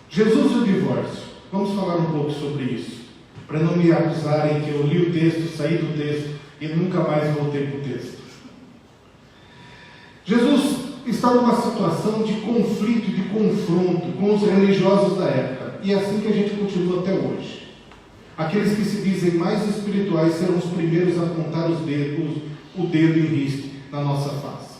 Jesus e o divórcio. Vamos falar um pouco sobre isso, para não me acusarem que eu li o texto, saí do texto e nunca mais voltei para o texto. Jesus está numa situação de conflito, de confronto com os religiosos da época. E é assim que a gente continua até hoje. Aqueles que se dizem mais espirituais serão os primeiros a apontar o dedo em riste na nossa face.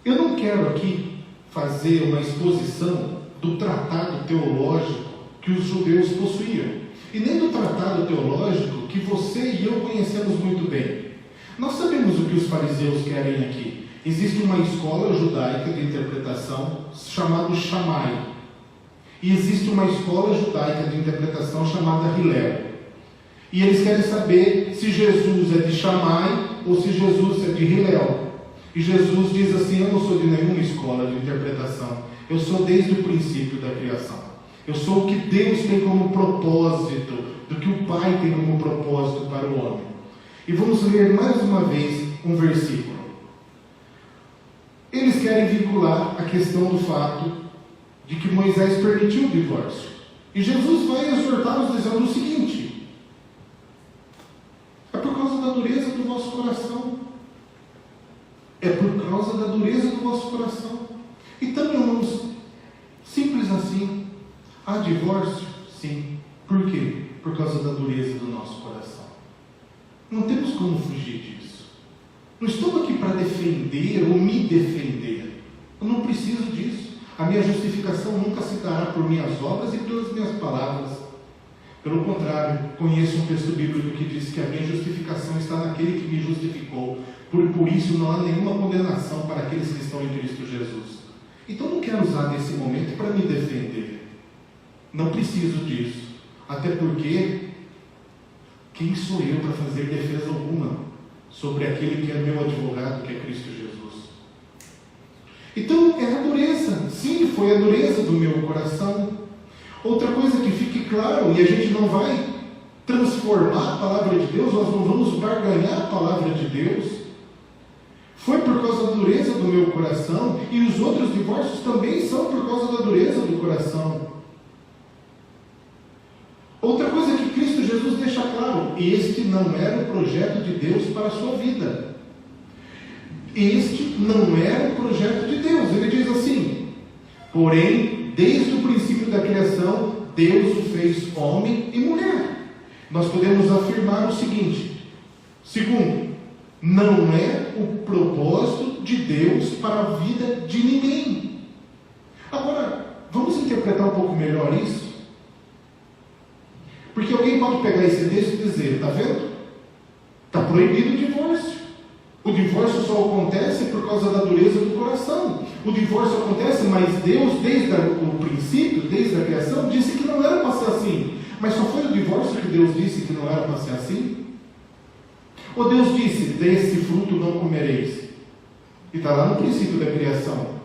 Eu não quero aqui fazer uma exposição do tratado teológico que os judeus possuíam. E nem do tratado teológico que você e eu conhecemos muito bem. Nós sabemos o que os fariseus querem aqui. Existe uma escola judaica de interpretação chamada Shammai. E existe uma escola judaica de interpretação chamada Hillel. E eles querem saber se Jesus é de Shammai ou se Jesus é de Hillel. E Jesus diz assim: eu não sou de nenhuma escola de interpretação, eu sou desde o princípio da criação. Eu sou o que Deus tem como propósito, do que o Pai tem como propósito para o homem. E vamos ler mais uma vez um versículo. Eles querem vincular a questão do fato de que Moisés permitiu o divórcio. E Jesus vai exortá-los dizendo o seguinte: é por causa da dureza do vosso coração. É por causa da dureza do vosso coração. Então, irmãos, simples assim. Há divórcio? Sim. Por quê? Por causa da dureza do nosso coração. Não temos como fugir disso. Não estou aqui para defender ou me defender. Eu não preciso disso. A minha justificação nunca se dará por minhas obras e pelas minhas palavras. Pelo contrário, conheço um texto bíblico que diz que a minha justificação está naquele que me justificou. Por isso não há nenhuma condenação para aqueles que estão em Cristo Jesus. Então não quero usar nesse momento para me defender. Não preciso disso. Até porque, quem sou eu para fazer defesa alguma sobre aquele que é meu advogado, que é Cristo Jesus? Então, é a dureza. Sim, foi a dureza do meu coração. Outra coisa que fique claro, e a gente não vai transformar a palavra de Deus, nós não vamos barganhar a palavra de Deus. Foi por causa da dureza do meu coração, e os outros divórcios também são por causa da dureza do coração. Outra coisa que Cristo Jesus deixa claro: este não era o projeto de Deus para a sua vida. Este não era o projeto de Deus. Ele diz assim: porém, desde o princípio da criação, Deus o fez homem e mulher. Nós podemos afirmar o seguinte: segundo, não é o propósito de Deus para a vida de ninguém. Agora, vamos interpretar um pouco melhor isso? Porque alguém pode pegar esse texto e dizer: está vendo? Está proibido o divórcio. O divórcio só acontece por causa da dureza do coração. O divórcio acontece, mas Deus, desde o princípio, desde a criação, disse que não era para ser assim. Mas só foi o divórcio que Deus disse que não era para ser assim? Ou Deus disse: desse fruto não comereis? E está lá no princípio da criação.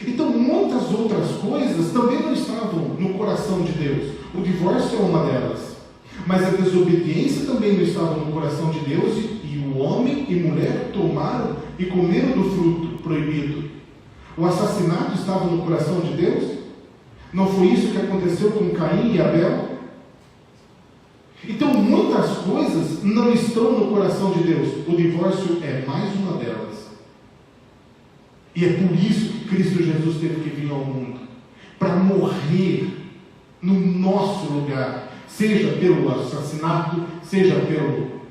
Então, muitas outras coisas também não estavam no coração de Deus. O divórcio é uma delas. Mas a desobediência também não estava no coração de Deus, e o homem e mulher tomaram e comeram do fruto proibido. O assassinato estava no coração de Deus? Não foi isso que aconteceu com Caim e Abel? Então, muitas coisas não estão no coração de Deus. O divórcio é mais uma delas. E é por isso que Cristo Jesus teve que vir ao mundo, para morrer no nosso lugar, seja pelo assassinato, seja pelo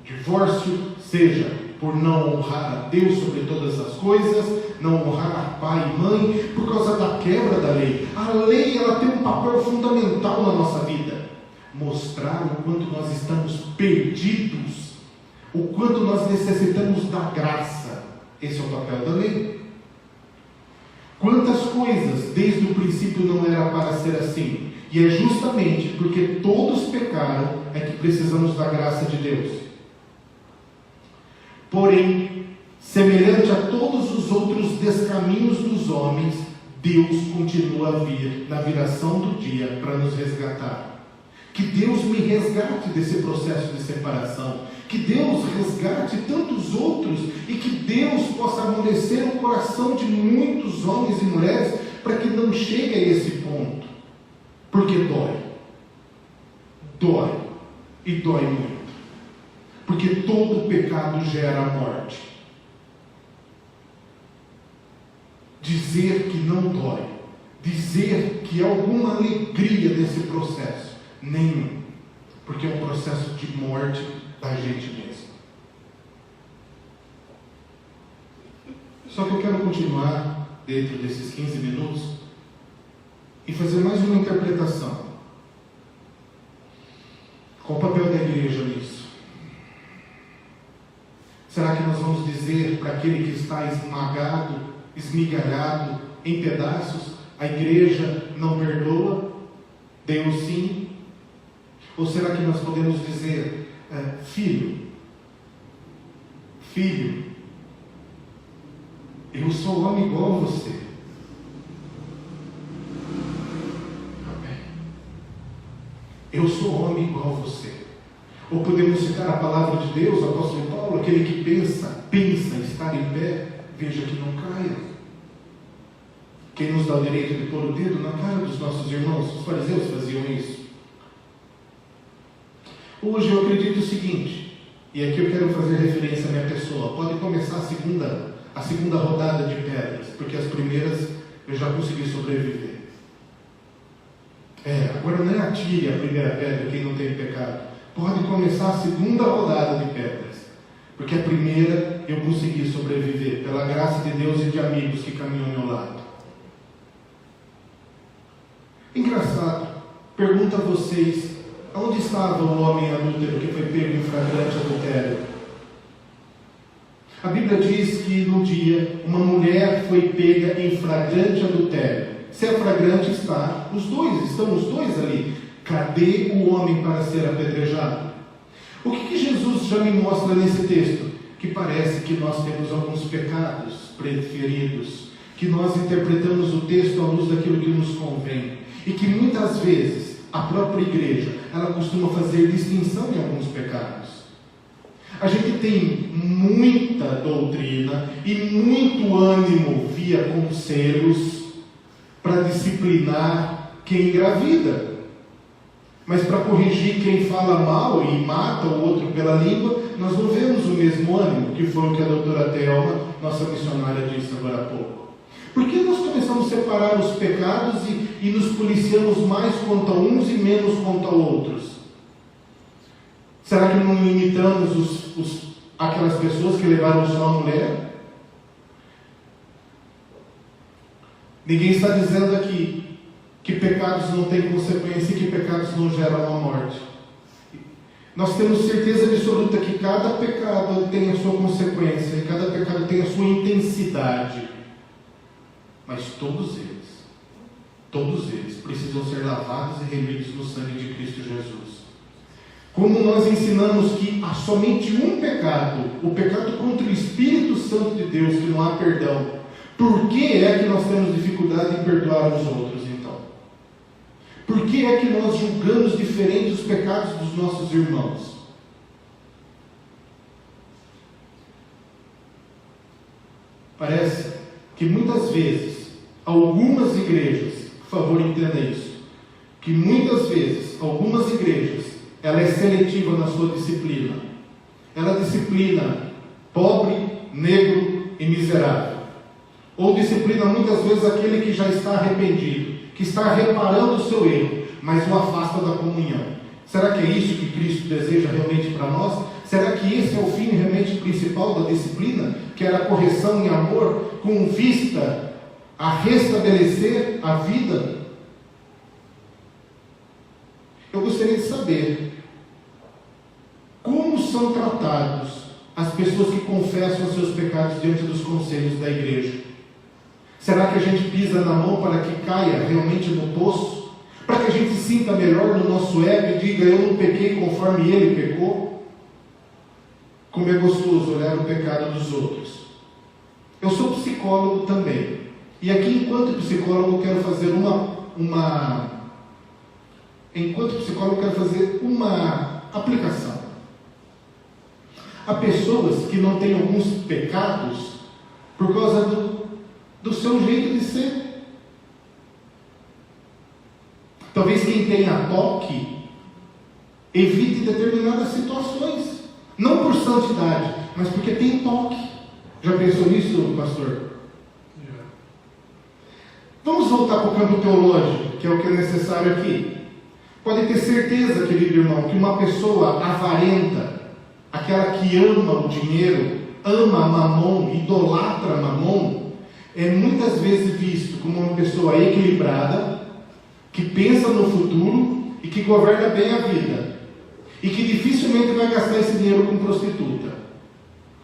divórcio, seja por não honrar a Deus sobre todas as coisas, não honrar pai e mãe, por causa da quebra da lei. A lei, ela tem um papel fundamental na nossa vida: mostrar o quanto nós estamos perdidos, o quanto nós necessitamos da graça. Esse é o papel da lei. Quantas coisas desde o princípio não era para ser assim, e é justamente porque todos pecaram é que precisamos da graça de Deus. Porém, semelhante a todos os outros descaminhos dos homens, Deus continua a vir na viração do dia para nos resgatar. Que Deus me resgate desse processo de separação. Que Deus resgate tantos outros, e que Deus possa amolecer o coração de muitos homens e mulheres para que não chegue a esse ponto. Porque dói. Dói. E dói muito. Porque todo pecado gera morte. Dizer que não dói, dizer que há alguma alegria nesse processo, nenhum. Porque é um processo de morte da gente mesmo. Só que eu quero continuar dentro desses 15 minutos e fazer mais uma interpretação. Qual o papel da igreja nisso? Será que nós vamos dizer para aquele que está esmagado, esmigalhado, em pedaços: a igreja não perdoa, Deus sim? Ou será que nós podemos dizer: filho, Eu sou homem igual a você. Amém. Eu sou homem igual a você. Ou podemos citar a palavra de Deus, o apóstolo Paulo, aquele que pensa estar em pé, veja que não caia. Quem nos dá o direito de pôr o dedo na cara dos nossos irmãos? Os fariseus faziam isso. Hoje eu acredito o seguinte, e aqui eu quero fazer referência à minha pessoa. Pode começar a segunda rodada de pedras, porque as primeiras eu já consegui sobreviver. Agora não é atire a primeira pedra quem não tem pecado. Pode começar a segunda rodada de pedras, porque a primeira eu consegui sobreviver, pela graça de Deus e de amigos que caminham ao meu lado. Engraçado, pergunto a vocês, onde estava o homem adúltero que foi pego em flagrante adultério? A Bíblia diz que no dia uma mulher foi pega em flagrante adultério. Se é flagrante, estão os dois ali. Cadê o homem para ser apedrejado? O que Jesus já me mostra nesse texto? Que parece que nós temos alguns pecados preferidos, que nós interpretamos o texto à luz daquilo que nos convém, e que muitas vezes a própria igreja, ela costuma fazer distinção em alguns pecados. A gente tem muita doutrina e muito ânimo via conselhos para disciplinar quem engravida. Mas para corrigir quem fala mal e mata o outro pela língua, nós não vemos o mesmo ânimo, que foi o que a doutora Thelma, nossa missionária, disse agora há pouco. Por que nós começamos a separar os pecados e nos policiamos mais contra uns e menos contra outros? Será que não limitamos aquelas pessoas que levaram só a mulher? Ninguém está dizendo aqui que pecados não têm consequência e que pecados não geram a morte. Nós temos certeza absoluta que cada pecado tem a sua consequência e cada pecado tem a sua intensidade. Mas todos eles precisam ser lavados e remidos no sangue de Cristo Jesus. Como nós ensinamos que há somente um pecado, o pecado contra o Espírito Santo de Deus, que não há perdão, por que é que nós temos dificuldade em perdoar os outros, então? Por que é que nós julgamos diferente os pecados dos nossos irmãos? Parece que muitas vezes, algumas igrejas, por favor entenda isso, que muitas vezes, algumas igrejas, ela é seletiva na sua disciplina. Ela disciplina pobre, negro e miserável. Ou disciplina muitas vezes aquele que já está arrependido, que está reparando o seu erro, mas o afasta da comunhão. Será que é isso que Cristo deseja realmente para nós? Será que esse é o fim realmente principal da disciplina? Que era a correção em amor, com vista a restabelecer a vida? Eu gostaria de saber como são tratados as pessoas que confessam os seus pecados diante dos conselhos da igreja. Será que a gente pisa na mão para que caia realmente no poço? Para que a gente se sinta melhor no nosso ego e diga, eu não pequei conforme ele pecou? Como é gostoso olhar o pecado dos outros. Eu sou psicólogo também. E aqui, enquanto psicólogo, eu quero fazer uma aplicação. Há pessoas que não têm alguns pecados por causa do seu jeito de ser. Talvez quem tenha toque evite determinadas situações, não por santidade, mas porque tem toque. Já pensou nisso, pastor? Vamos voltar para o campo teológico, que é o que é necessário aqui. Pode ter certeza, querido irmão, que uma pessoa avarenta, aquela que ama o dinheiro, ama mamon, idolatra mamon, é muitas vezes visto como uma pessoa equilibrada, que pensa no futuro e que governa bem a vida, e que dificilmente vai gastar esse dinheiro com prostituta,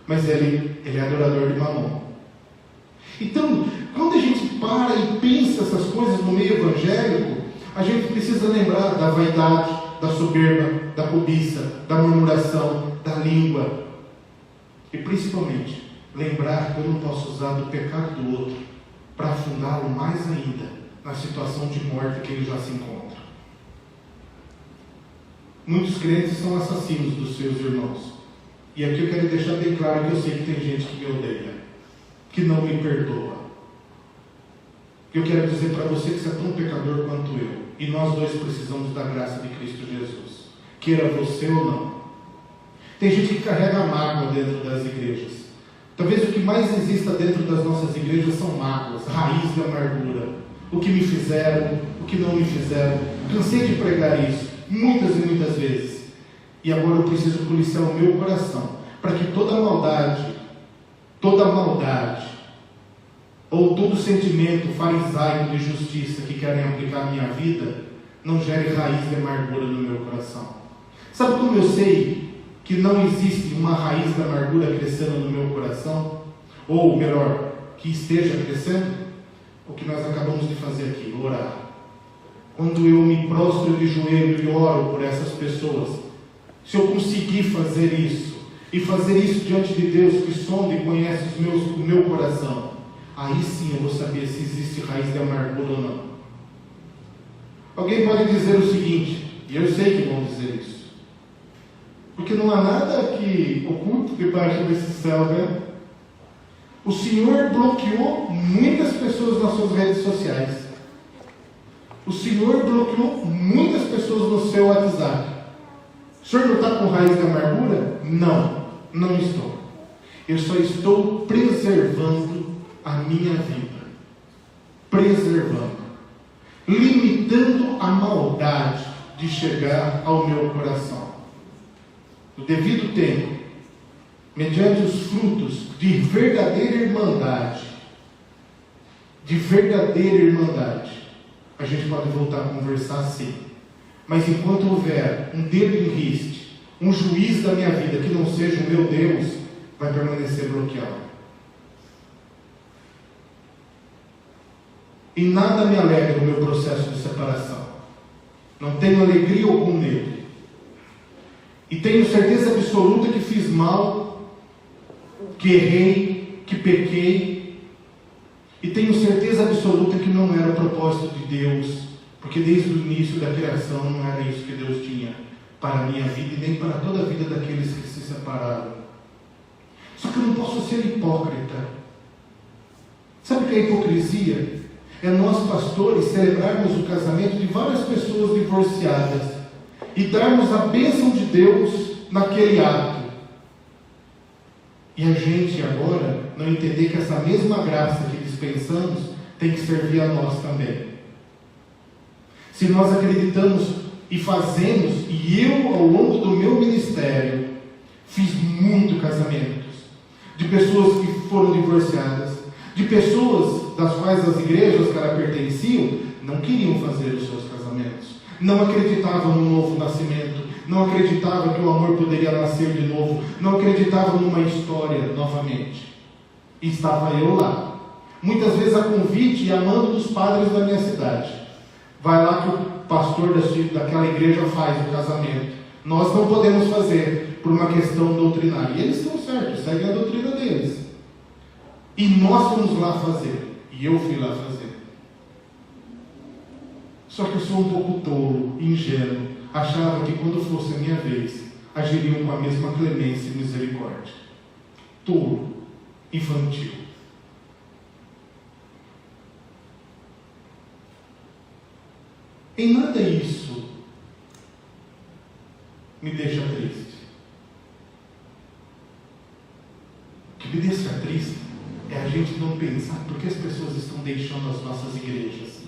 mas ele é adorador de mamon. Então, quando a gente para e pensa essas coisas no meio evangélico, a gente precisa lembrar da vaidade, da soberba, da cobiça, da murmuração, da língua, e principalmente lembrar que eu não posso usar do pecado do outro para afundá-lo mais ainda na situação de morte que ele já se encontra. Muitos crentes são assassinos dos seus irmãos. E aqui eu quero deixar bem claro que eu sei que tem gente que me odeia, que não me perdoa. Eu quero dizer para você que você é tão pecador quanto eu. E nós dois precisamos da graça de Cristo Jesus. Queira você ou não. Tem gente que carrega mágoa dentro das igrejas. Talvez o que mais exista dentro das nossas igrejas são mágoas, raiz de amargura. O que me fizeram, o que não me fizeram. Cansei de pregar isso, muitas e muitas vezes. E agora eu preciso policiar o meu coração, para que toda maldade, ou todo sentimento farisaico de justiça que querem aplicar à minha vida, não gere raiz de amargura no meu coração. Sabe como eu sei que não existe uma raiz de amargura crescendo no meu coração? Ou melhor, que esteja crescendo? O que nós acabamos de fazer aqui, orar. Quando eu me prostro de joelho e oro por essas pessoas, se eu conseguir fazer isso, e fazer isso diante de Deus, que sonda e conhece o meu coração, aí sim eu vou saber se existe raiz de amargura ou não. Alguém pode dizer o seguinte, e eu sei que vão dizer isso, porque não há nada aqui oculto debaixo desse céu, né? O Senhor bloqueou muitas pessoas nas suas redes sociais. O Senhor bloqueou muitas pessoas no seu WhatsApp. O senhor não está com raiz de amargura? Não, não estou. Eu só estou preservando a minha vida. Preservando. Limitando a maldade de chegar ao meu coração. No devido tempo, mediante os frutos de verdadeira irmandade, a gente pode voltar a conversar sim. Mas enquanto houver um dedo em riste, um juiz da minha vida que não seja o meu Deus, vai permanecer bloqueado. E nada me alegra no meu processo de separação. Não tenho alegria alguma nele. E tenho certeza absoluta que fiz mal, que errei, que pequei. E tenho certeza absoluta que não era o propósito de Deus. Porque desde o início da criação não era isso que Deus tinha para a minha vida e nem para toda a vida daqueles que se separaram. Só que eu não posso ser hipócrita. Sabe o que é hipocrisia? É nós pastores celebrarmos o casamento de várias pessoas divorciadas e darmos a bênção de Deus naquele ato. E a gente agora não entender que essa mesma graça que dispensamos tem que servir a nós também. Se nós acreditamos e fazemos, e eu ao longo do meu ministério fiz muito casamentos de pessoas que foram divorciadas, de pessoas das quais as igrejas que elas pertenciam não queriam fazer os seus casamentos, não acreditavam no novo nascimento, não acreditavam que o amor poderia nascer de novo, não acreditavam numa história novamente. E estava eu lá, muitas vezes a convite e a mando dos padres da minha cidade. Vai lá que o pastor daquela igreja faz o casamento. Nós não podemos fazer por uma questão doutrinária. E eles estão certos, seguem a doutrina deles. E nós fomos lá fazer. E eu fui lá fazer. Só que eu sou um pouco tolo, ingênuo. Achava que quando fosse a minha vez, agiriam com a mesma clemência e misericórdia. Tolo, infantil. Em nada isso me deixa triste. O que me deixa triste é a gente não pensar por que as pessoas estão deixando as nossas igrejas.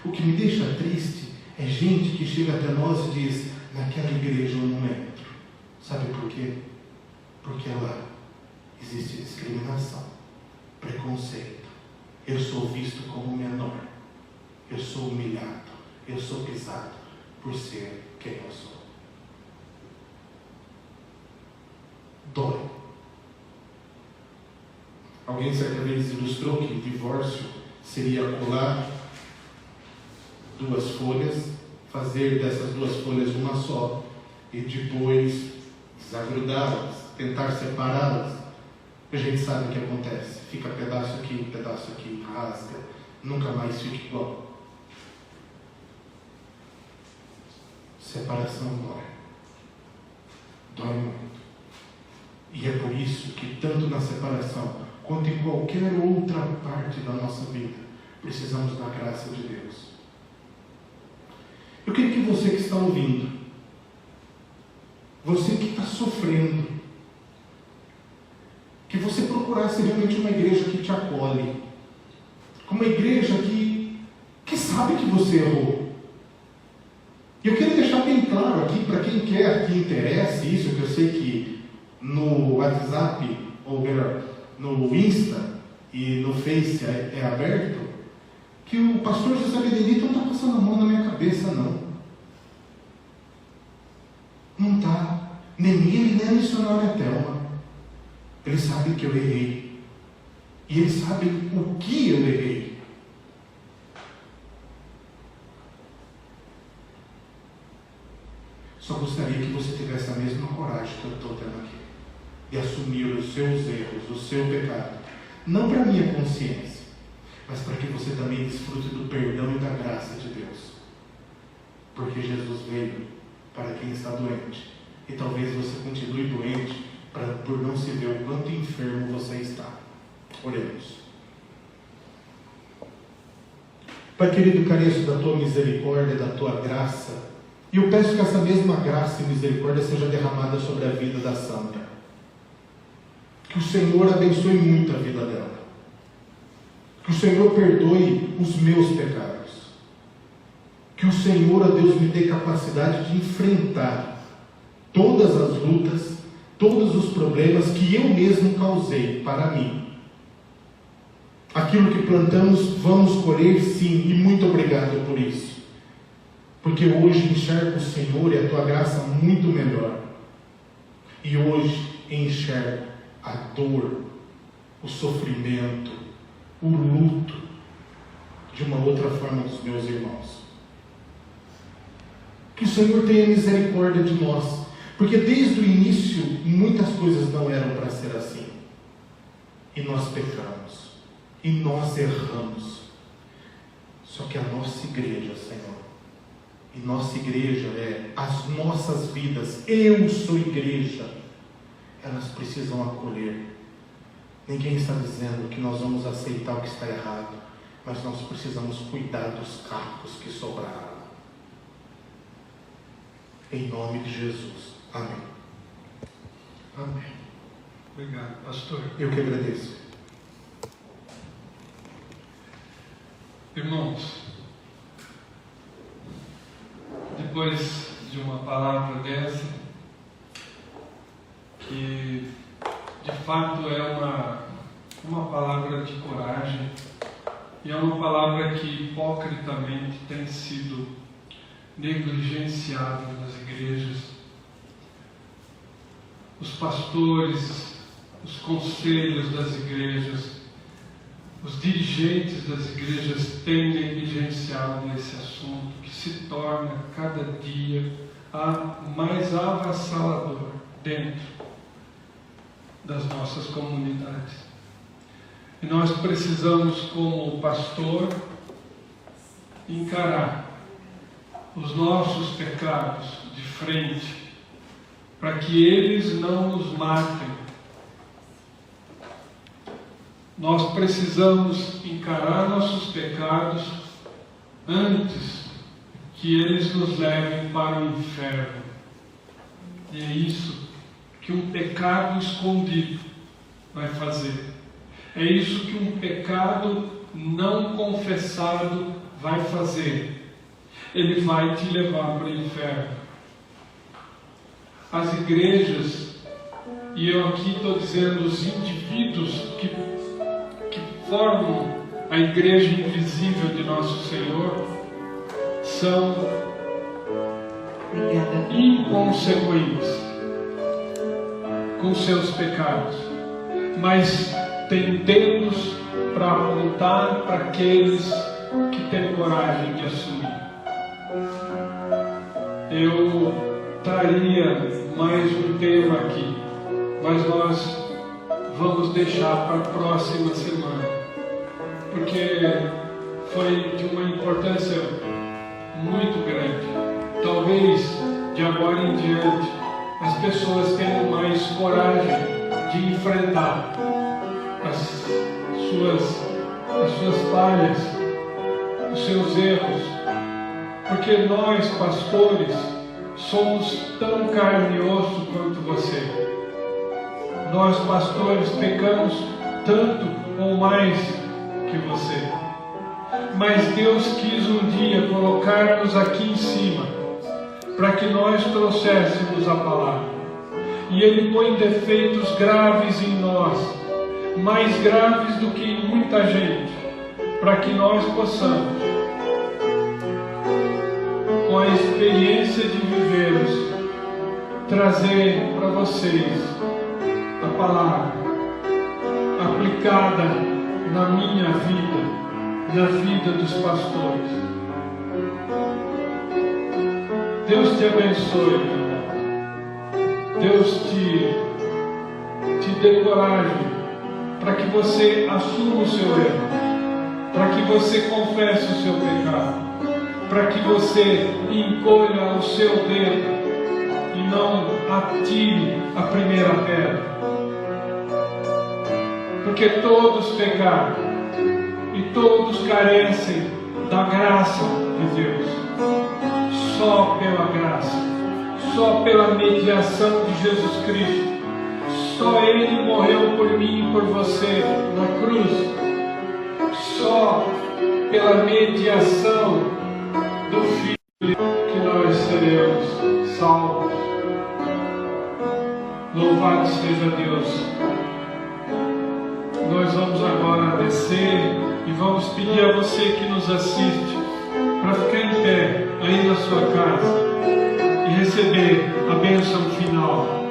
O que me deixa triste é gente que chega até nós e diz: naquela igreja eu não entro. Sabe por quê? Porque lá existe discriminação, preconceito. Eu sou visto como menor. Eu sou humilhado, eu sou pisado por ser quem eu sou. Dói. Alguém certa vez ilustrou que o divórcio seria colar duas folhas, fazer dessas duas folhas uma só, e depois desagrudá-las, tentar separá-las. a gente sabe o que acontece. Fica pedaço aqui, rasga, nunca mais fica igual. Separação dói muito. E é por isso que tanto na separação quanto em qualquer outra parte da nossa vida, precisamos da graça de Deus. Eu queria que você que está ouvindo, você que está sofrendo, que você procurasse realmente uma igreja que te acolhe, uma igreja que sabe que você errou. E eu quero deixar bem claro aqui, para quem quer que interesse isso, que eu sei que no WhatsApp, ou melhor, no Insta e no Face é aberto, que o pastor José Benedito não está passando a mão na minha cabeça, não. Não está. Nem ele, nem a missionária Thelma. Eles sabem que eu errei. E eles sabem o que eu errei. Só gostaria que você tivesse a mesma coragem que eu estou tendo aqui. De assumir os seus erros, o seu pecado. Não para a minha consciência, mas para que você também desfrute do perdão e da graça de Deus. Porque Jesus veio para quem está doente. E talvez você continue doente por não se ver o quanto enfermo você está. Oremos. Pai querido, careço da Tua misericórdia, da Tua graça. E eu peço que essa mesma graça e misericórdia seja derramada sobre a vida da Sandra. Que o Senhor abençoe muito a vida dela. Que o Senhor perdoe os meus pecados. Que o Senhor, ó Deus, me dê capacidade de enfrentar todas as lutas, todos os problemas que eu mesmo causei para mim. Aquilo que plantamos, vamos colher sim, e muito obrigado por isso. Porque hoje enxergo o Senhor e a Tua graça muito melhor. E hoje enxergo a dor, o sofrimento, o luto de uma outra forma dos meus irmãos. Que o Senhor tenha misericórdia de nós, porque desde o início muitas coisas não eram para ser assim. E nós pecamos, e nós erramos. Só que a nossa igreja, Senhor, e nossa igreja é as nossas vidas, eu sou igreja, elas precisam acolher. Ninguém está dizendo que nós vamos aceitar o que está errado, mas nós precisamos cuidar dos cacos que sobraram. Em nome de Jesus. Amém. Amém. Obrigado, pastor. Eu que agradeço. Irmãos, depois de uma palavra dessa, que de fato é uma palavra de coragem, e é uma palavra que hipocritamente tem sido negligenciada nas igrejas. Os pastores, os conselhos das igrejas, os dirigentes das igrejas têm negligenciado esse assunto, que se torna cada dia mais avassalador dentro das nossas comunidades. E nós precisamos, como pastor, encarar os nossos pecados de frente, para que eles não nos matem. Nós precisamos encarar nossos pecados antes que eles nos levem para o inferno. E é isso que um pecado escondido vai fazer. É isso que um pecado não confessado vai fazer. Ele vai te levar para o inferno. As igrejas, e eu aqui estou dizendo os indivíduos que formam a igreja invisível de nosso Senhor, são inconsequentes com seus pecados, mas têm dedos para apontar para aqueles que têm coragem de assumir. Eu traria mais um tema aqui, mas nós vamos deixar para a próxima semana, porque foi de uma importância muito grande. Talvez de agora em diante as pessoas tenham mais coragem de enfrentar as suas falhas, os seus erros, porque nós, pastores, somos tão carne e osso quanto você. Nós, pastores, pecamos tanto ou mais que você. Mas Deus quis um dia colocar-nos aqui em cima, para que nós trouxéssemos a palavra. E Ele põe defeitos graves em nós, mais graves do que em muita gente, para que nós possamos, com a experiência de vivermos, trazer para vocês a palavra aplicada na minha vida, na vida dos pastores. Deus te abençoe, meu irmão. Deus te dê coragem para que você assuma o seu erro, para que você confesse o seu pecado, para que você encolha o seu dedo e não atire a primeira pedra. Porque todos pecaram e todos carecem da graça de Deus. Só pela graça, só pela mediação de Jesus Cristo. Só Ele morreu por mim e por você na cruz. Só pela mediação do Filho que nós seremos salvos. Louvado seja Deus. Nós vamos agora descer e vamos pedir a você que nos assiste para ficar em pé aí na sua casa e receber a bênção final.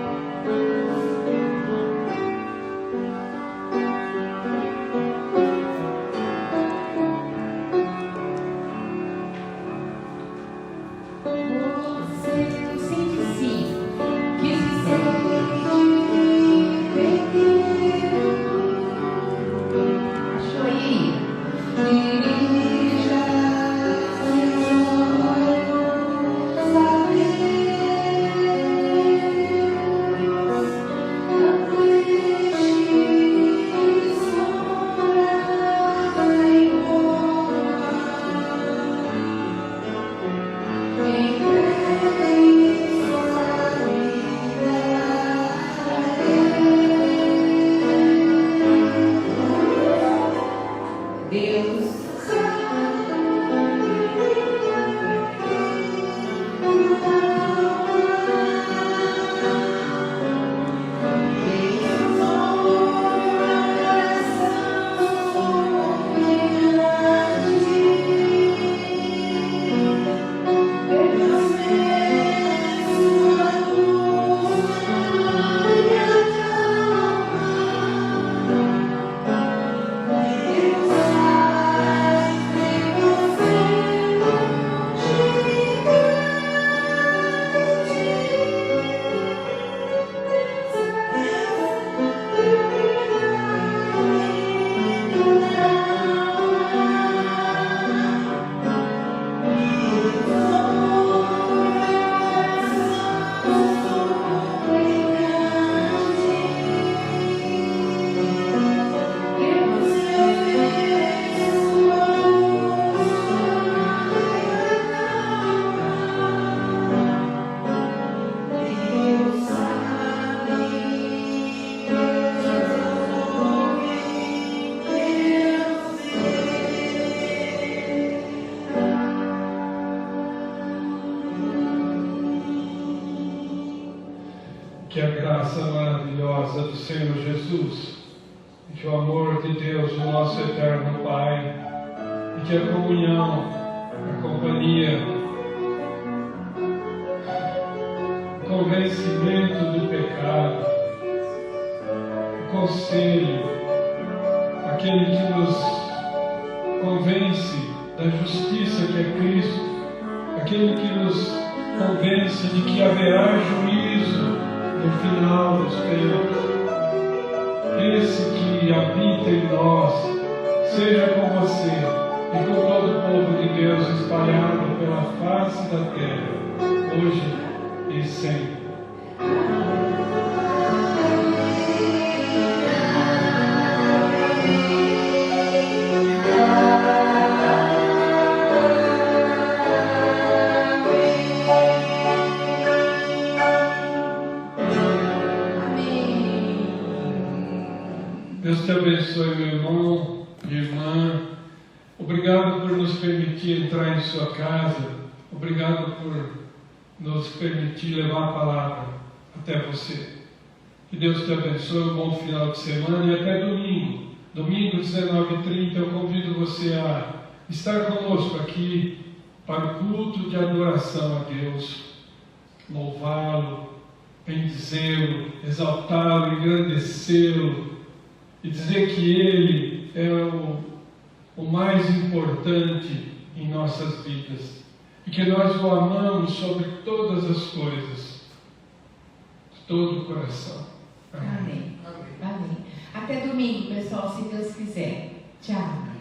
Que a graça maravilhosa do Senhor Jesus, que o amor de Deus, o nosso eterno Pai, e que a comunhão, a companhia, o convencimento do pecado, o conselho, aquele que nos convence da justiça que é Cristo, aquele que nos convence de que haverá juízo no final dos tempos. esse que habita em nós, seja com você e com todo o povo de Deus espalhado pela face da terra, hoje e sempre. Deus te abençoe, meu irmão, minha irmã. Obrigado por nos permitir entrar em sua casa. Obrigado por nos permitir levar a palavra até você. Que Deus te abençoe, um bom final de semana e até domingo. Domingo, 19h30, eu convido você a estar conosco aqui para o culto de adoração a Deus. Louvá-lo, bendizê-lo, exaltá-lo, engrandecê-lo e dizer que Ele é o mais importante em nossas vidas e que nós o amamos sobre todas as coisas, de todo o coração. Amém. Amém. Até domingo, pessoal, se Deus quiser. Tchau.